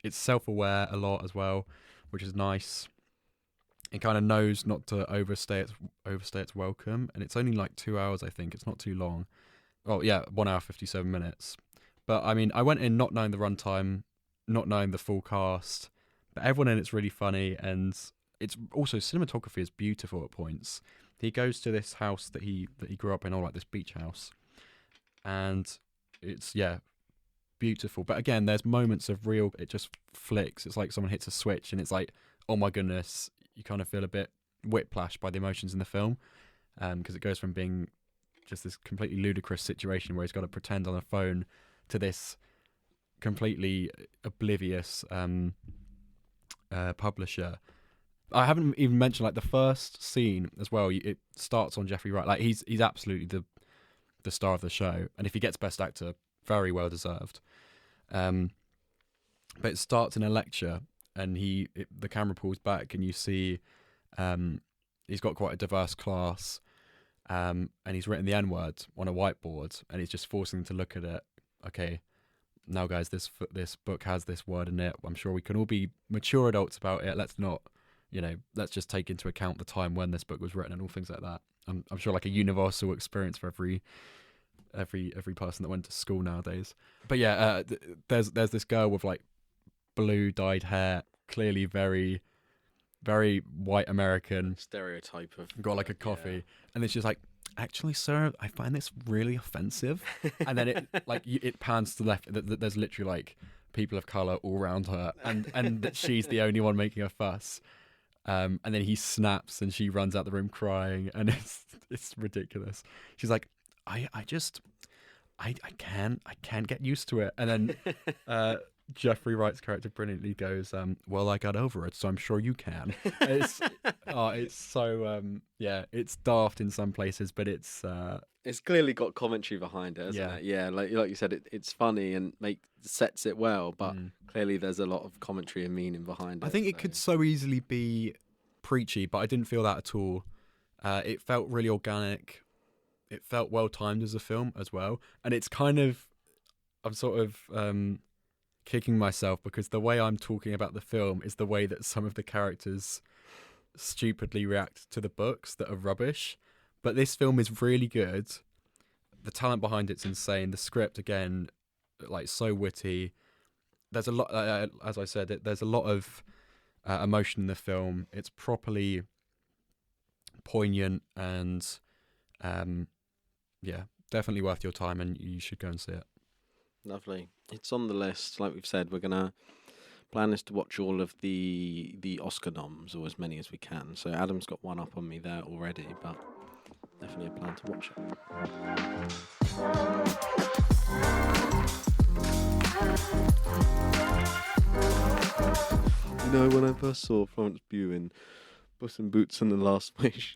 It's self-aware a lot as well, which is nice. It kind of knows not to overstay its welcome, and it's only like 2 hours, I think. It's not too long. Oh yeah, 1 hour 57 minutes. But I mean, I went in not knowing the runtime, not knowing the full cast, but everyone in it's really funny, and it's also cinematography is beautiful at points. He goes to this house that he grew up in, or like this beach house, and it's beautiful. But again, there's moments of real. It just flicks. It's like someone hits a switch, and it's like, oh my goodness, you kind of feel a bit whiplashed by the emotions in the film, because it goes from being just this completely ludicrous situation where he's got to pretend on a phone to this completely oblivious publisher. I haven't even mentioned like the first scene as well. It starts on Jeffrey Wright. Like he's absolutely the star of the show, and if he gets Best Actor, very well deserved. But it starts in a lecture, and the camera pulls back, and you see he's got quite a diverse class, and he's written the N-word on a whiteboard, and he's just forcing them to look at it. Okay, now guys, this book has this word in it. I'm sure we can all be mature adults about it. Let's not, let's just take into account the time when this book was written and all things like that. I'm sure like a universal experience for every person that went to school nowadays. But yeah, there's this girl with like blue dyed hair, clearly very, very white American Stereotype of got like a coffee, and then she's like, actually, sir, I find this really offensive. And then it pans to the left. There's literally like people of color all around her, and that she's the only one making a fuss. And then he snaps, and she runs out the room crying, and it's ridiculous. She's like, I can't get used to it. And then Jeffrey Wright's character brilliantly goes, well, I got over it, so I'm sure you can. It's so it's daft in some places, but it's clearly got commentary behind it, hasn't it? Yeah, like you said, it's funny and sets it well, but clearly there's a lot of commentary and meaning behind it. I think it could so easily be preachy, but I didn't feel that at all. It felt really organic. It felt well timed as a film as well, and it's kind of, I'm sort of kicking myself because the way I'm talking about the film is the way that some of the characters stupidly react to the books that are rubbish. But this film is really good. The talent behind it's insane. The script, again, like so witty. There's a lot, as I said, there's a lot of emotion in the film. It's properly poignant and definitely worth your time, and you should go and see it. Lovely. It's on the list. Like we've said, we're gonna plan is to watch all of the Oscar noms, or as many as we can. So Adam's got one up on me there already, but definitely a plan to watch it. You know, when I first saw Florence Pugh in Puss in Boots and the Last Wish,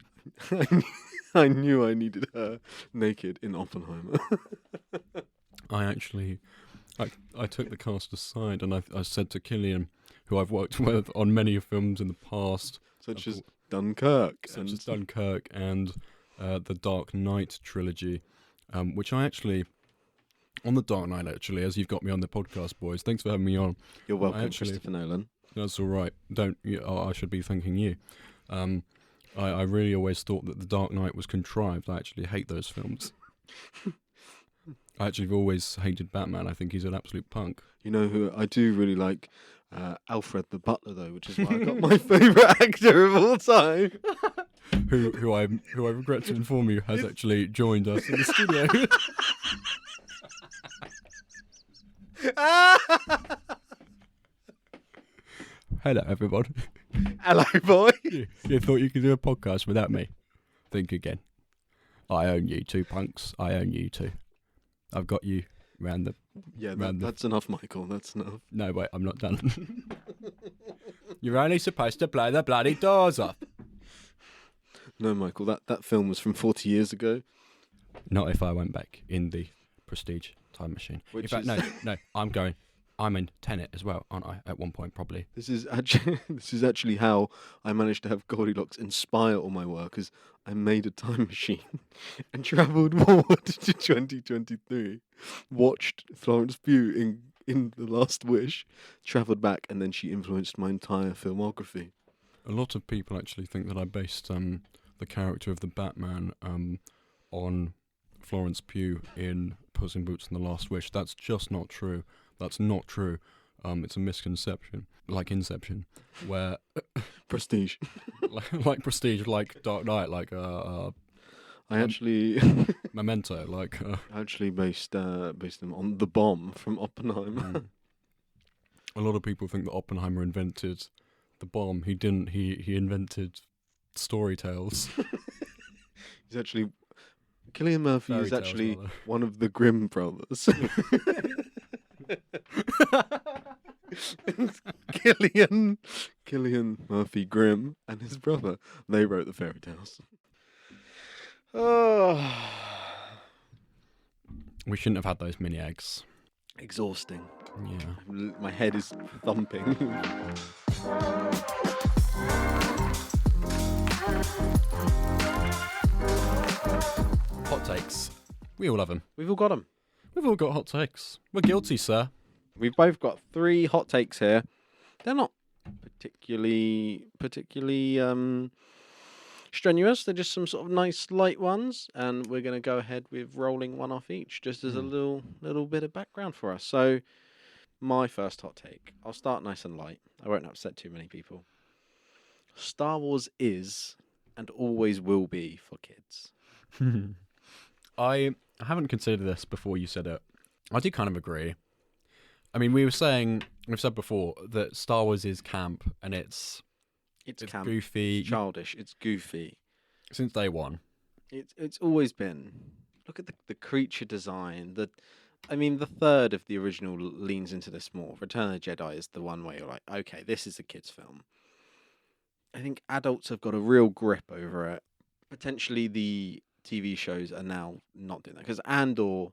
I knew I needed her naked in Oppenheimer. I took the cast aside, and I said to Killian, who I've worked with on many films in the past, such as Dunkirk and the Dark Knight trilogy, which I actually, on the Dark Knight actually, as you've got me on the podcast, boys, thanks for having me on. You're welcome, Christopher Nolan. That's all right. I should be thanking you. I really always thought that the Dark Knight was contrived. I actually hate those films. I actually have always hated Batman. I think he's an absolute punk. You know who I do really like? Alfred the Butler, though, which is why I got my favourite actor of all time. who I regret to inform you has actually joined us in the studio. Hello, everyone. Hello, boy. You thought you could do a podcast without me? Think again. I own you two punks. I own you two. I've got you round the... Yeah, that's enough, Michael. That's enough. No, wait, I'm not done. You're only supposed to blow the bloody doors off. No, Michael, that film was from 40 years ago. Not if I went back in the Prestige time machine. In fact, no, I'm in Tenet as well, aren't I? At one point, probably. This is actually how I managed to have Goldilocks inspire all my work, as I made a time machine and travelled forward to 2023, watched Florence Pugh in The Last Wish, travelled back, and then she influenced my entire filmography. A lot of people actually think that I based the character of the Batman on Florence Pugh in Puss in Boots and the Last Wish. That's just not true. That's not true. It's a misconception, like Inception, where Prestige. like Prestige, like Dark Knight, like I actually Memento, like based them on the bomb from Oppenheimer. A lot of people think that Oppenheimer invented the bomb. He didn't. He invented story tales. He's actually Cillian Murphy Fairy is tales, actually rather. one of the Grimm brothers. Cillian Murphy Grimm and his brother. They wrote the fairy tales. Oh, We shouldn't have had those mini eggs. exhausting. Yeah. My head is thumping. Hot takes. We all have them. We've all got them. We've all got hot takes. We're guilty, sir. We've both got 3 hot takes here. They're not particularly strenuous. They're just some sort of nice light ones, and we're going to go ahead with rolling one off each, just as a little bit of background for us. So, my first hot take. I'll start nice and light. I won't upset too many people. Star Wars is and always will be for kids. I haven't considered this before you said it. I do kind of agree. I mean, we've said before that Star Wars is camp, and it's Camp, goofy. it's childish, it's goofy. Since day one. It's always been. Look at the creature design. The third of the original leans into this more. Return of the Jedi is the one where you're like, okay, this is a kid's film. I think adults have got a real grip over it. Potentially the TV shows are now not doing that. Because Andor,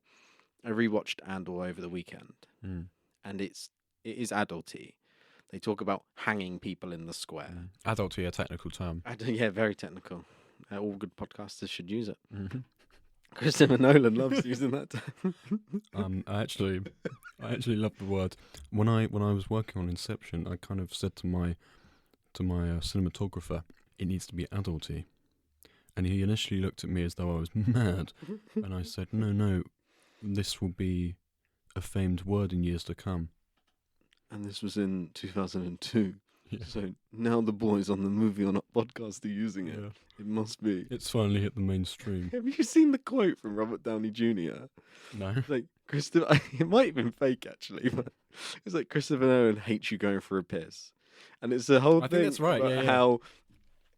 I rewatched Andor over the weekend. And it is adulty. They talk about hanging people in the square. Adulty, a technical term. Yeah, very technical. All good podcasters should use it. Christopher Nolan loves using that term. I actually love the word. When I was working on Inception, I kind of said to my cinematographer, it needs to be adulty, and he initially looked at me as though I was mad, and I said, no, this will be a famed word in years to come. And this was in 2002. Yeah. So now the boys on the Movie on Up podcast are using it. Yeah. It must be. It's finally hit the mainstream. Have you seen the quote from Robert Downey Jr.? No. Like, Christopher, it might have been fake actually, but it's like Christopher Nolan hates you going for a piss. And it's the whole I thing think that's right, about yeah. how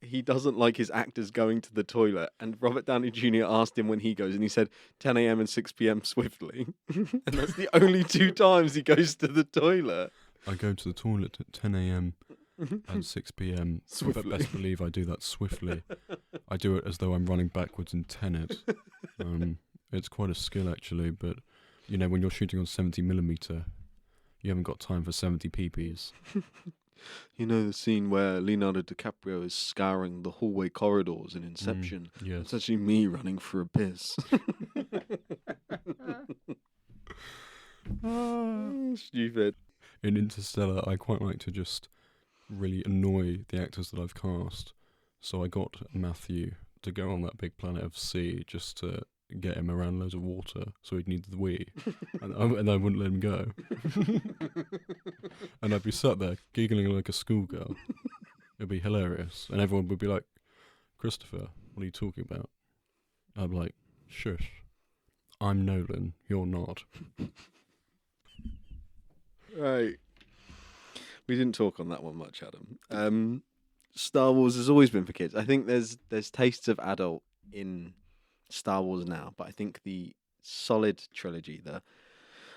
he doesn't like his actors going to the toilet. And Robert Downey Jr. asked him when he goes, and he said 10 a.m. and 6 p.m. swiftly. And that's the only 2 times he goes to the toilet. I go to the toilet at 10 a.m. and 6 p.m. Swiftly. But best believe I do that swiftly. I do it as though I'm running backwards in Tenet. It's quite a skill actually, but when you're shooting on 70mm, you haven't got time for 70 pp's. You know the scene where Leonardo DiCaprio is scouring the hallway corridors in Inception? Yes. It's actually me running for a piss. Stupid. In Interstellar, I quite like to just really annoy the actors that I've cast. So I got Matthew to go on that big planet of sea just to get him around loads of water so he'd need the wee. and I wouldn't let him go. And I'd be sat there giggling like a schoolgirl. It'd be hilarious. And everyone would be like, Christopher, what are you talking about? I'd be like, shush. I'm Nolan, you're not. Right. We didn't talk on that one much, Adam. Star Wars has always been for kids. I think there's tastes of adult in Star Wars now, but I think the solid trilogy, the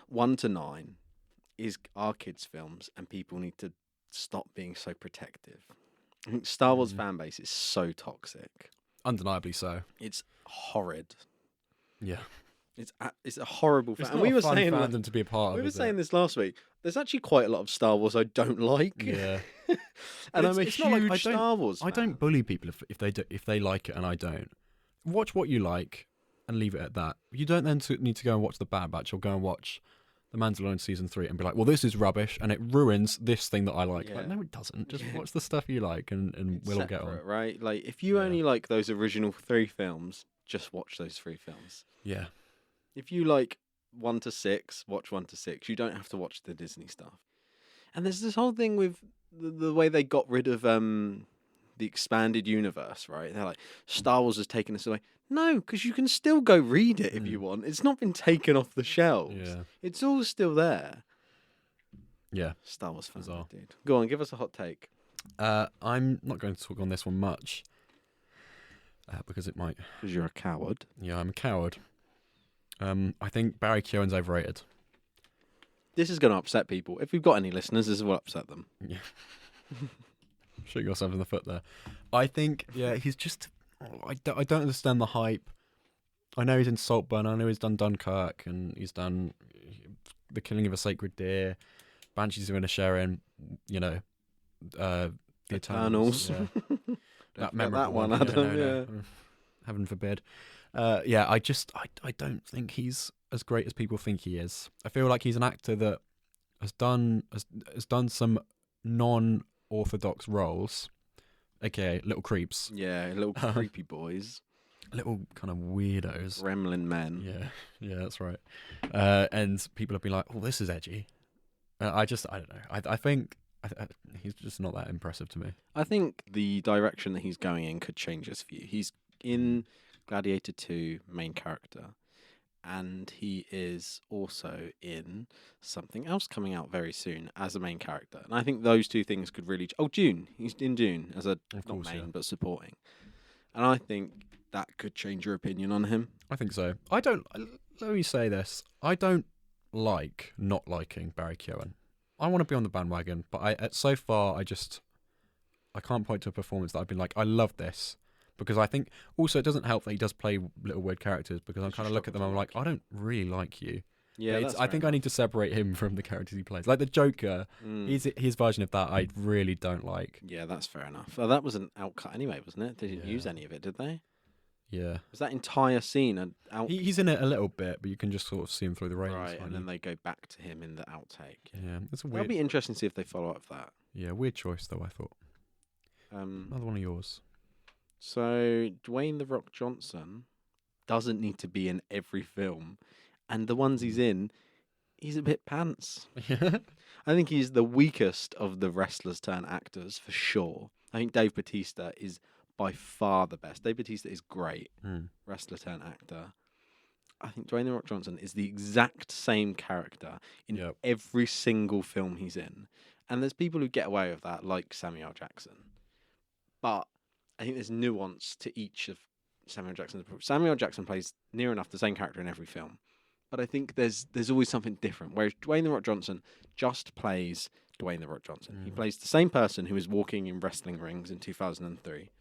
1 to 9, are kids' films, and people need to stop being so protective. I think Star Wars fan base is so toxic. Undeniably so. It's horrid. Yeah. It's a horrible fan. It's And not we a were fun saying fandom to be a part of. we were is saying it? this last week. There's actually quite a lot of Star Wars I don't like. Yeah. And I'm a it's not like huge Star Wars fan. I don't bully people if they like it and I don't. Watch what you like and leave it at that. You don't then need to go and watch The Bad Batch or go and watch The Mandalorian Season 3 and be like, well, this is rubbish and it ruins this thing that I like. Yeah. Like, no, it doesn't. Just watch the stuff you like and It's we'll all get on. separate, right? Like, if you only like those original 3 films, just watch those 3 films. Yeah. If you like 1 to 6, watch 1 to 6. You don't have to watch the Disney stuff. And there's this whole thing with the way they got rid of the expanded universe, right? They're like, Star Wars has taken us away. No, because you can still go read it if you want. It's not been taken off the shelves. Yeah. It's all still there. Yeah. Star Wars fan, Bizarre. dude. Go on, give us a hot take. I'm not going to talk on this one much because it might. Because you're a coward. Yeah, I'm a coward. I think Barry Keoghan's overrated. This is going to upset people. If we've got any listeners, this will upset them. Yeah. Shoot yourself in the foot there. I think, yeah, he's just. I don't understand the hype. I know he's in Saltburn. I know he's done Dunkirk and he's done The Killing of a Sacred Deer, Banshees of Inisherin, The Eternals. Yeah. that one, Adam. Yeah. Heaven forbid. I don't think he's as great as people think he is. I feel like he's an actor that has done some non-orthodox roles, aka little creeps. Yeah, little creepy boys. Little kind of weirdos. Gremlin men. Yeah, that's right. And people have been like, oh, this is edgy. I don't know. I think he's just not that impressive to me. I think the direction that he's going in could change his view. He's in Gladiator 2, main character, and he is also in something else coming out very soon as a main character. And I think those two things could really... Dune. He's in Dune as not main, but supporting. And I think that could change your opinion on him. I think so. Let me say this. I don't like not liking Barry Keoghan. I want to be on the bandwagon, but so far I can't point to a performance that I've been like, I love this. Because I think also it doesn't help that he does play little weird characters, because I kind of look at them and I'm like, I don't really like you. Yeah, I think I need to separate him from the characters he plays. Like the Joker, his version of that I really don't like. Yeah, that's fair enough. Well, that was an outcut anyway, wasn't it? They didn't use any of it, did they? Yeah. Was that entire scene an out? He's in it a little bit, but you can just sort of see him through the rails. Right, and then they go back to him in the outtake. Yeah, it's a weird. That'll be interesting to see if they follow up that. Yeah, weird choice though, I thought. Another one of yours. So Dwayne "The Rock" Johnson doesn't need to be in every film, and the ones he's in, he's a bit pants. I think he's the weakest of the wrestlers turn actors for sure. I think Dave Bautista is by far the best. Dave Bautista is great, wrestler turn actor. I think Dwayne "The Rock" Johnson is the exact same character in every single film he's in, and there's people who get away with that, like Samuel L. Jackson, but I think there's nuance to each of Samuel Jackson's. Samuel Jackson plays near enough the same character in every film, but I think there's always something different. Whereas Dwayne "The Rock" Johnson just plays Dwayne "The Rock" Johnson. He plays the same person who was walking in wrestling rings in 2003.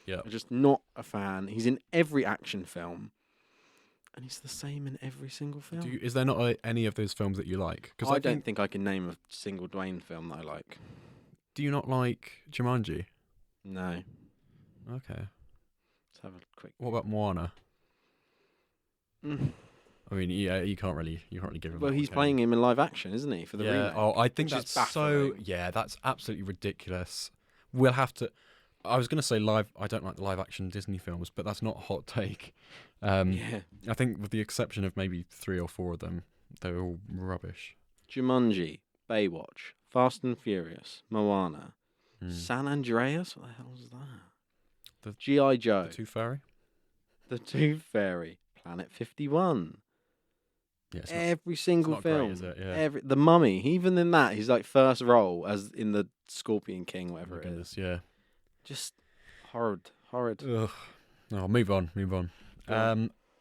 Yeah, I'm just not a fan. He's in every action film, and he's the same in every single film. Is there not any of those films that you like? Because I don't think I can name a single Dwayne film that I like. Do you not like Jumanji? No. Okay. Let's have a quick. What about Moana? I mean, yeah, you can't really give him. Well, he's playing him in live action, isn't he? For the remake. Oh, I think that's so. Yeah, that's absolutely ridiculous. We'll have to. I was going to say live. I don't like the live action Disney films, but that's not a hot take. I think with the exception of maybe 3 or 4 of them, they're all rubbish. Jumanji, Baywatch, Fast and Furious, Moana, San Andreas. What the hell is that? The G.I. Joe. The Tooth Fairy. The Tooth Fairy. Planet 51. Yeah, every single film. Great, is it? Yeah. The Mummy. Even in that, he's like first role as in the Scorpion King, whatever it is. Yeah. Just horrid. Ugh. Oh, move on.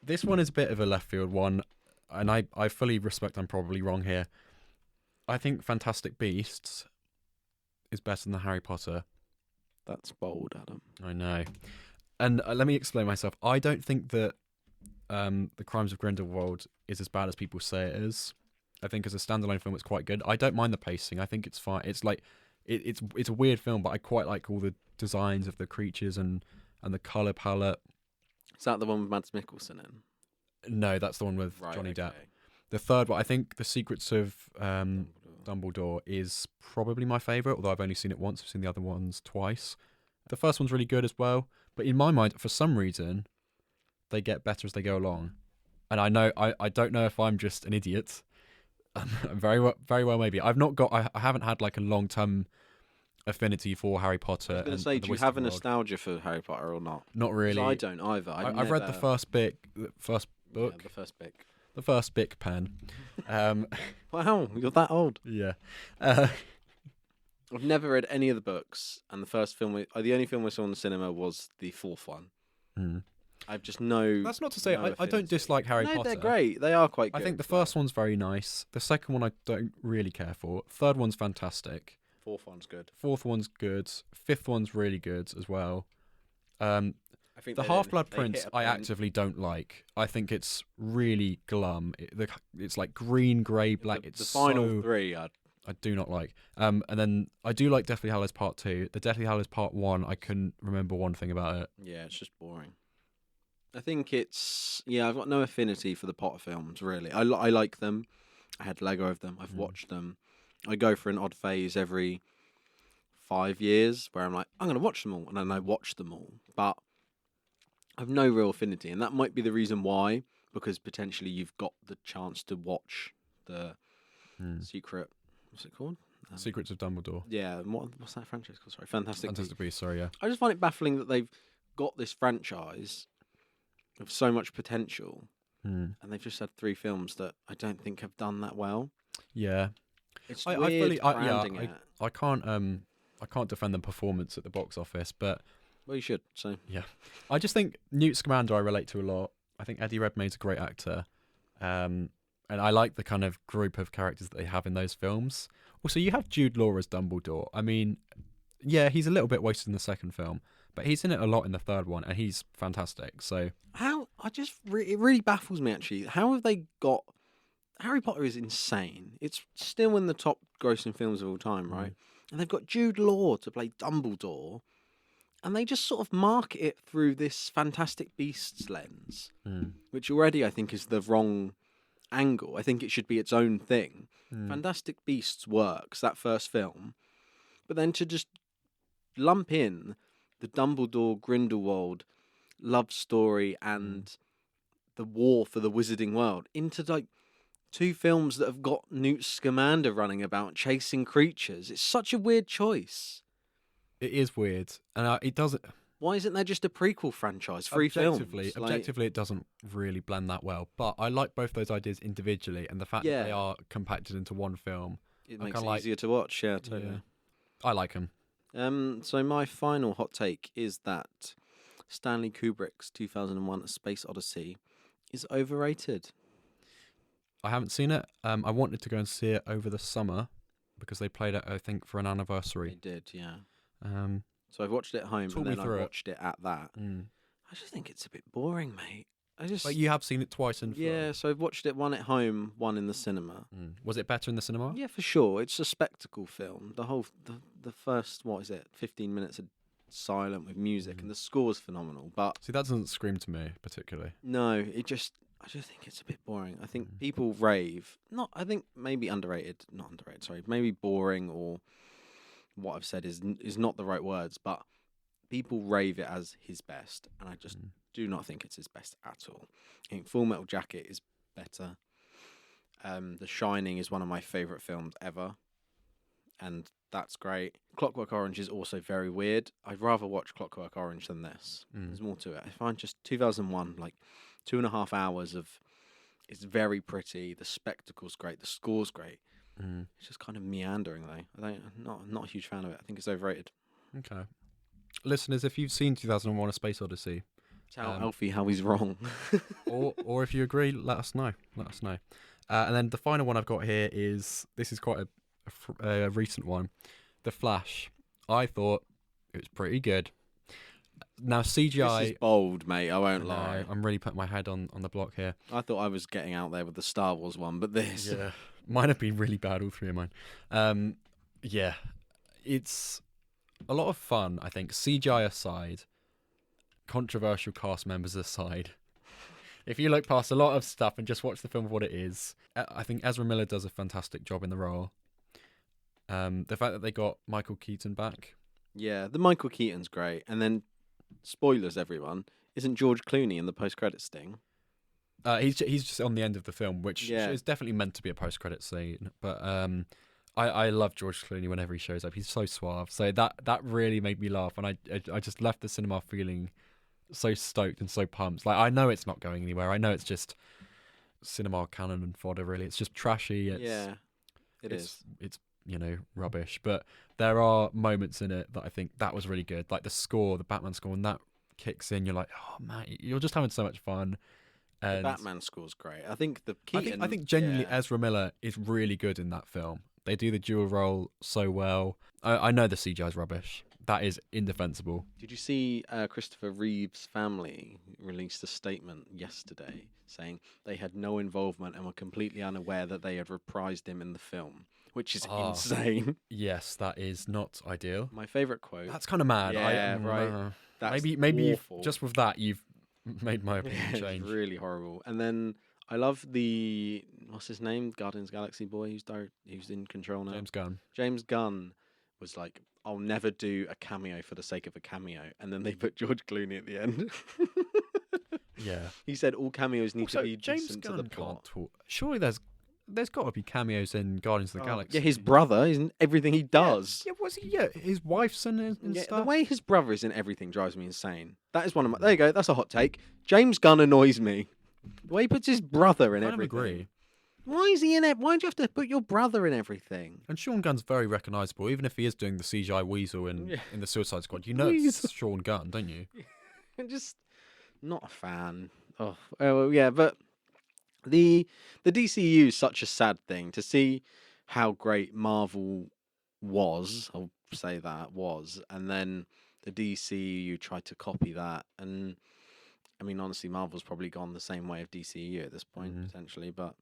This one is a bit of a left field one, and I fully respect I'm probably wrong here. I think Fantastic Beasts is better than the Harry Potter. That's bold, Adam. I know. And let me explain myself. I don't think that The Crimes of Grindelwald is as bad as people say it is. I think as a standalone film, it's quite good. I don't mind the pacing. I think it's fine. It's like it's a weird film, but I quite like all the designs of the creatures and the colour palette. Is that the one with Mads Mikkelsen in? No, that's the one with Johnny Depp. The third one, I think The Secrets of Dumbledore is probably my favourite, although I've only seen it once. I've seen the other ones twice. The first one's really good as well, but in my mind, for some reason, they get better as they go along. And I don't know if I'm just an idiot. Very well maybe. I haven't had like a long term affinity for Harry I Potter was going and to say, the do you have a Wizarding World. nostalgia for Harry Potter or not? Not 'Cause really. I don't either. I've read the first book, Yeah, the first book. the first Bic pen. Wow, you're that old. Yeah. I've never read any of the books, and the first film, the only film we saw in the cinema was the fourth one. Hmm. I've just no. That's not to say no I don't affinity. dislike Harry No, Potter. they're great. They are quite I good. think the but first one's very nice. The second one I don't really care for. Third one's fantastic. fourth one's good. Fourth one's good. Fifth one's really good as well. I think The they Half-Blood they hit Prince a I point- actively don't like. I think it's really glum. It's like green, grey, black. The, It's the final so, three. I do not like. And then I do like Deathly Hallows Part 2. The Deathly Hallows Part 1, I couldn't remember one thing about it. Yeah, it's just boring. I think it's I've got no affinity for the Potter films really. I like them. I had Lego of them. I've watched them. I go for an odd phase every 5 years where I'm like, I'm going to watch them all, and then I watch them all. But I've no real affinity, and that might be the reason why, because potentially you've got the chance to watch the Secret. What's it called? Secrets of Dumbledore. Yeah, what's that franchise called? Sorry, Fantastic Fantastic Beasts, sorry, yeah. I just find it baffling that they've got this franchise with so much potential, and they've just had 3 films that I don't think have done that well. Yeah. It's I weird fully, branding it. I can't defend the performance at the box office, but Well, you should. So yeah, I just think Newt Scamander I relate to a lot. I think Eddie Redmayne's a great actor, and I like the kind of group of characters that they have in those films. Also, you have Jude Law as Dumbledore. I mean, yeah, he's a little bit wasted in the second film, but he's in it a lot in the third one, and he's fantastic. So it really baffles me actually. How have they got Harry Potter is insane. It's still in the top grossing films of all time, right? And they've got Jude Law to play Dumbledore, and they just sort of market it through this Fantastic Beasts lens, which already I think is the wrong angle. I think it should be its own thing. Fantastic Beasts works, that first film, but then to just lump in the Dumbledore Grindelwald love story and the war for the Wizarding World into like 2 films that have got Newt Scamander running about chasing creatures. It's such a weird choice. it is weird, and it doesn't. Why isn't there just a prequel franchise? 3 films. Objectively, it doesn't really blend that well. But I like both those ideas individually, and the fact that they are compacted into one film. It I makes it kinda easier to watch. Yeah, totally. Yeah. I like them. So my final hot take is that Stanley Kubrick's 2001: A Space Odyssey is overrated. I haven't seen it. I wanted to go and see it over the summer because they played it, I think, for an They anniversary. did, yeah. Um, So I've watched it at home, Talk and me then I through it. watched it at that. I just think it's a bit boring, mate. but you have seen it twice in film. Yeah, so I've watched it one at home, one in the cinema. Was it better in the cinema? Yeah, for sure. It's a spectacle film. The first 15 minutes are silent with music, and the score's phenomenal. But See, that doesn't scream to me particularly. no, I just think it's a bit boring. I think people rave. I think maybe underrated. Not underrated. Sorry, maybe boring, or what I've said is not the right words. But people rave it as his best, and I just do not think it's his best at all. I think Full Metal Jacket is better. The Shining is one of my favourite films ever, and that's great. Clockwork Orange is also very weird. I'd rather watch Clockwork Orange than this. There's more to it. I find just 2001, like 2.5 hours of, it's very pretty. The spectacle's great. The score's great. It's just kind of meandering though. I'm not a huge fan of it. I think it's overrated. Okay. Listeners, if you've seen 2001: A Space Odyssey, Tell Alfie how he's wrong. or if you agree, let us know. Let us know. And then the final one I've got here is quite a recent one. The Flash. I thought it was pretty good. Now CGI. This is bold, mate. I won't lie. I'm really putting my head on the block here. I thought I was getting out there with the Star Wars one, but this. Yeah, mine have been really bad. All 3 of mine. Yeah, it's a lot of fun. I think CGI aside, controversial cast members aside. If you look past a lot of stuff and just watch the film for what it is, I think Ezra Miller does a fantastic job in the role. The fact that they got Michael Keaton back. Yeah, the Michael Keaton's great. And then, spoilers, everyone, Isn't George Clooney in the post-credit sting? He's just on the end of the film, which Yeah. is definitely meant to be a post-credit scene. But I love George Clooney whenever he shows up. He's so suave. So that really made me laugh, and I just left the cinema feeling so stoked and so pumped. Like, I know it's not going anywhere. I know it's just cinema canon and fodder. Really, it's just trashy. It it's, is. It's rubbish. But there are moments in it that I think that was really good. Like the score, the Batman score, when that kicks in, you're like, oh man, you're just having so much fun. The And Batman score's great. I think the Keaton. I think genuinely yeah. Ezra Miller is really good in that film. They do the dual role so well. I know the CGI's rubbish. That is indefensible. Did you see Christopher Reeve's family released a statement yesterday saying they had no involvement and were completely unaware that they had reprised him in the film, which is insane. Yes, that is not ideal. My favourite quote. That's kind of mad. Yeah, right. That's maybe awful. just with that you've made my opinion It's change. really horrible. And then I love the what's his name, Guardians of the Galaxy boy who's in control now. James Gunn. James Gunn was like, I'll never do a cameo for the sake of a cameo, and then they put George Clooney at the end. Yeah. He said all cameos need Also, to be James decent Gunn to the can't plot. talk. Surely there's got to be cameos in Guardians of the Galaxy. Yeah, his brother is in everything he does. Yeah, was he? Yeah, his wife's in it and Yeah, stuff. the way his brother is in everything drives me insane. That is one of my. There you go. That's a hot take. James Gunn annoys me. The way he puts his brother in I everything. agree. Why is he in it? Why do you have to put your brother in everything? And Sean Gunn's very recognisable, even if he is doing the CGI weasel in the Suicide Squad. You know it's Sean Gunn, don't you? I'm just not a fan. Oh, well, yeah, but the DCU is such a sad thing to see how great Marvel was. I'll say that was, and then the DCU tried to copy that. And I mean, honestly, Marvel's probably gone the same way of DCU at this point, potentially. But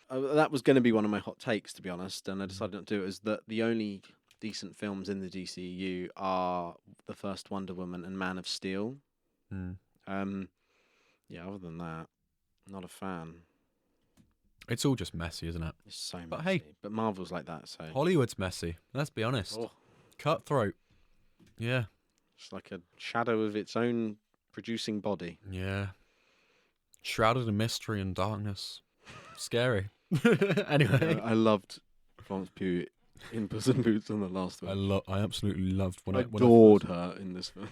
that was going to be one of my hot takes, to be honest, and I decided not to do it. Is that the only decent films in the DCU are the first Wonder Woman and Man of Steel. Yeah, other than that, not a fan. It's all just messy, isn't it? It's so messy. But hey, but Marvel's like that, so Hollywood's messy. Let's be honest. Oh. Cutthroat. Yeah. It's like a shadow of its own producing body. Yeah. Shrouded in mystery and darkness. Scary. Anyway. I loved Florence Pugh in Puss in Boots on the last one. I absolutely loved I adored her in this film.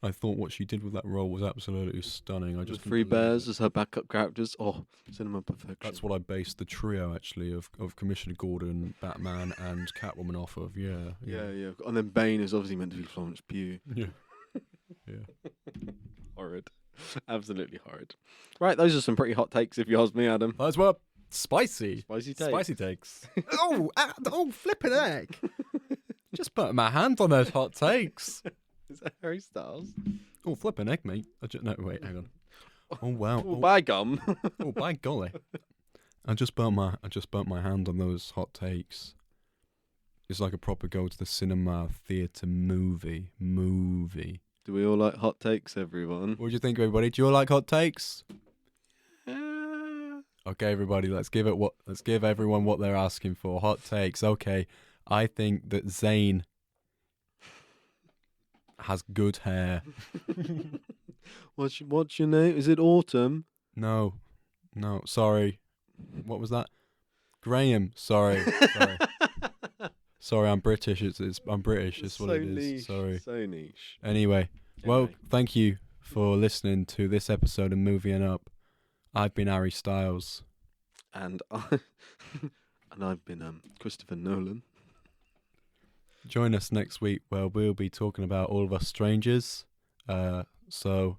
I thought what she did with that role was absolutely stunning. I just The Three Bears as her backup characters. Oh, cinema perfection. That's what I based the trio actually of Commissioner Gordon, Batman, and Catwoman off of. Yeah. And then Bane is obviously meant to be Florence Pugh. Yeah. Yeah. Horrid. Absolutely horrid. Right, those are some pretty hot takes if you ask me, Adam. Those were spicy. Spicy takes. Spicy takes. oh, flipping heck. Just putting my hand on those hot takes. Is that Harry Styles? Oh, flipping heck, mate. No, wait, hang on. Oh wow. Oh, by gum. Oh, by golly. I just burnt my hand on those hot takes. It's like a proper go to the cinema theatre movie. Do we all like hot takes, everyone? What do you think, everybody? Do you all like hot takes? Okay, everybody, let's give everyone what they're asking for. Hot takes. Okay. I think that Zayn has good hair. What's your name? Is it Autumn? No, sorry. What was that? Graham. Sorry. Sorry, I'm British. I'm British. It's what it is. Niche. Sorry. So niche. Anyway, well, thank you for listening to this episode of Moving Up. I've been Harry Styles, and I've been Christopher Nolan. Join us next week where we'll be talking about All of Us Strangers. So,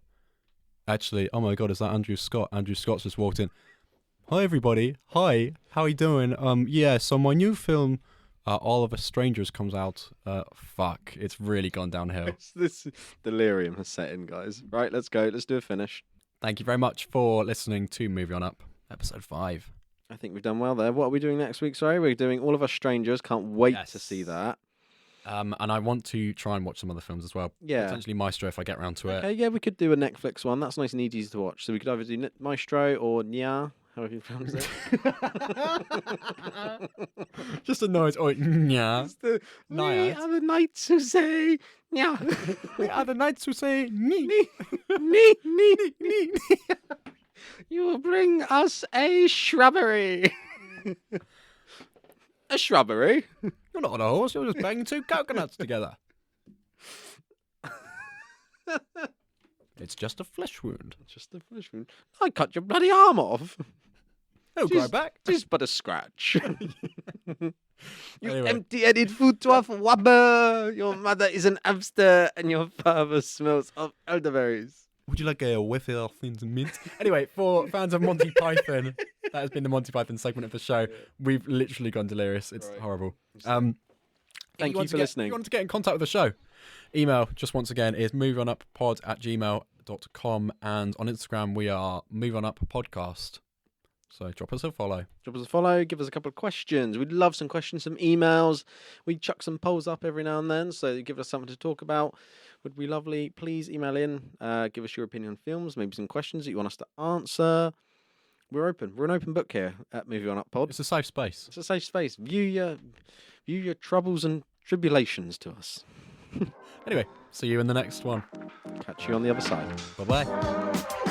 actually, oh my God, is that Andrew Scott? Andrew Scott's just walked in. Hi, everybody. Hi, how are you doing? Yeah, so my new film, All of Us Strangers, comes out. Fuck, it's really gone downhill. This delirium has set in, guys. Right, let's go. Let's do a finish. Thank you very much for listening to Moving On Up, episode 5. I think we've done well there. What are we doing next week? Sorry, we're doing All of Us Strangers. Can't wait to see that. And I want to try and watch some other films as well. Yeah. Potentially Maestro if I get around to it. Okay, yeah, we could do a Netflix one. That's nice and easy to watch. So we could either do Maestro or Nya, however you pronounce it. Just a noise. Oh, yeah. We are the knights who say Yeah. We are the knights who say nee. Nee, nee, nee. You will bring us a shrubbery. A shrubbery? You're not on a horse, you're just banging two coconuts together. It's just a flesh wound. Just a flesh wound. I cut your bloody arm off. It'll grow back. Tis but a scratch. You Anyway. empty-headed footwaff wabber. Your mother is an hamster and your father smells of elderberries. Would you like a whiff of things mint? Anyway, for fans of Monty Python, that has been the Monty Python segment of the show. We've literally gone delirious. It's horrible. Thank you for listening. If you want to get in contact with the show, email, just once again, is moveonuppod@gmail.com, and on Instagram we are moveonuppodcast. So drop us a follow. Drop us a follow, give us a couple of questions. We'd love some questions, some emails. We chuck some polls up every now and then, so give us something to talk about. Would be lovely. Please email in, give us your opinion on films, maybe some questions that you want us to answer. We're open. We're an open book here at Movie On Up Pod. It's a safe space. It's a safe space. View your troubles and tribulations to us. Anyway, see you in the next one. Catch you on the other side. Bye-bye.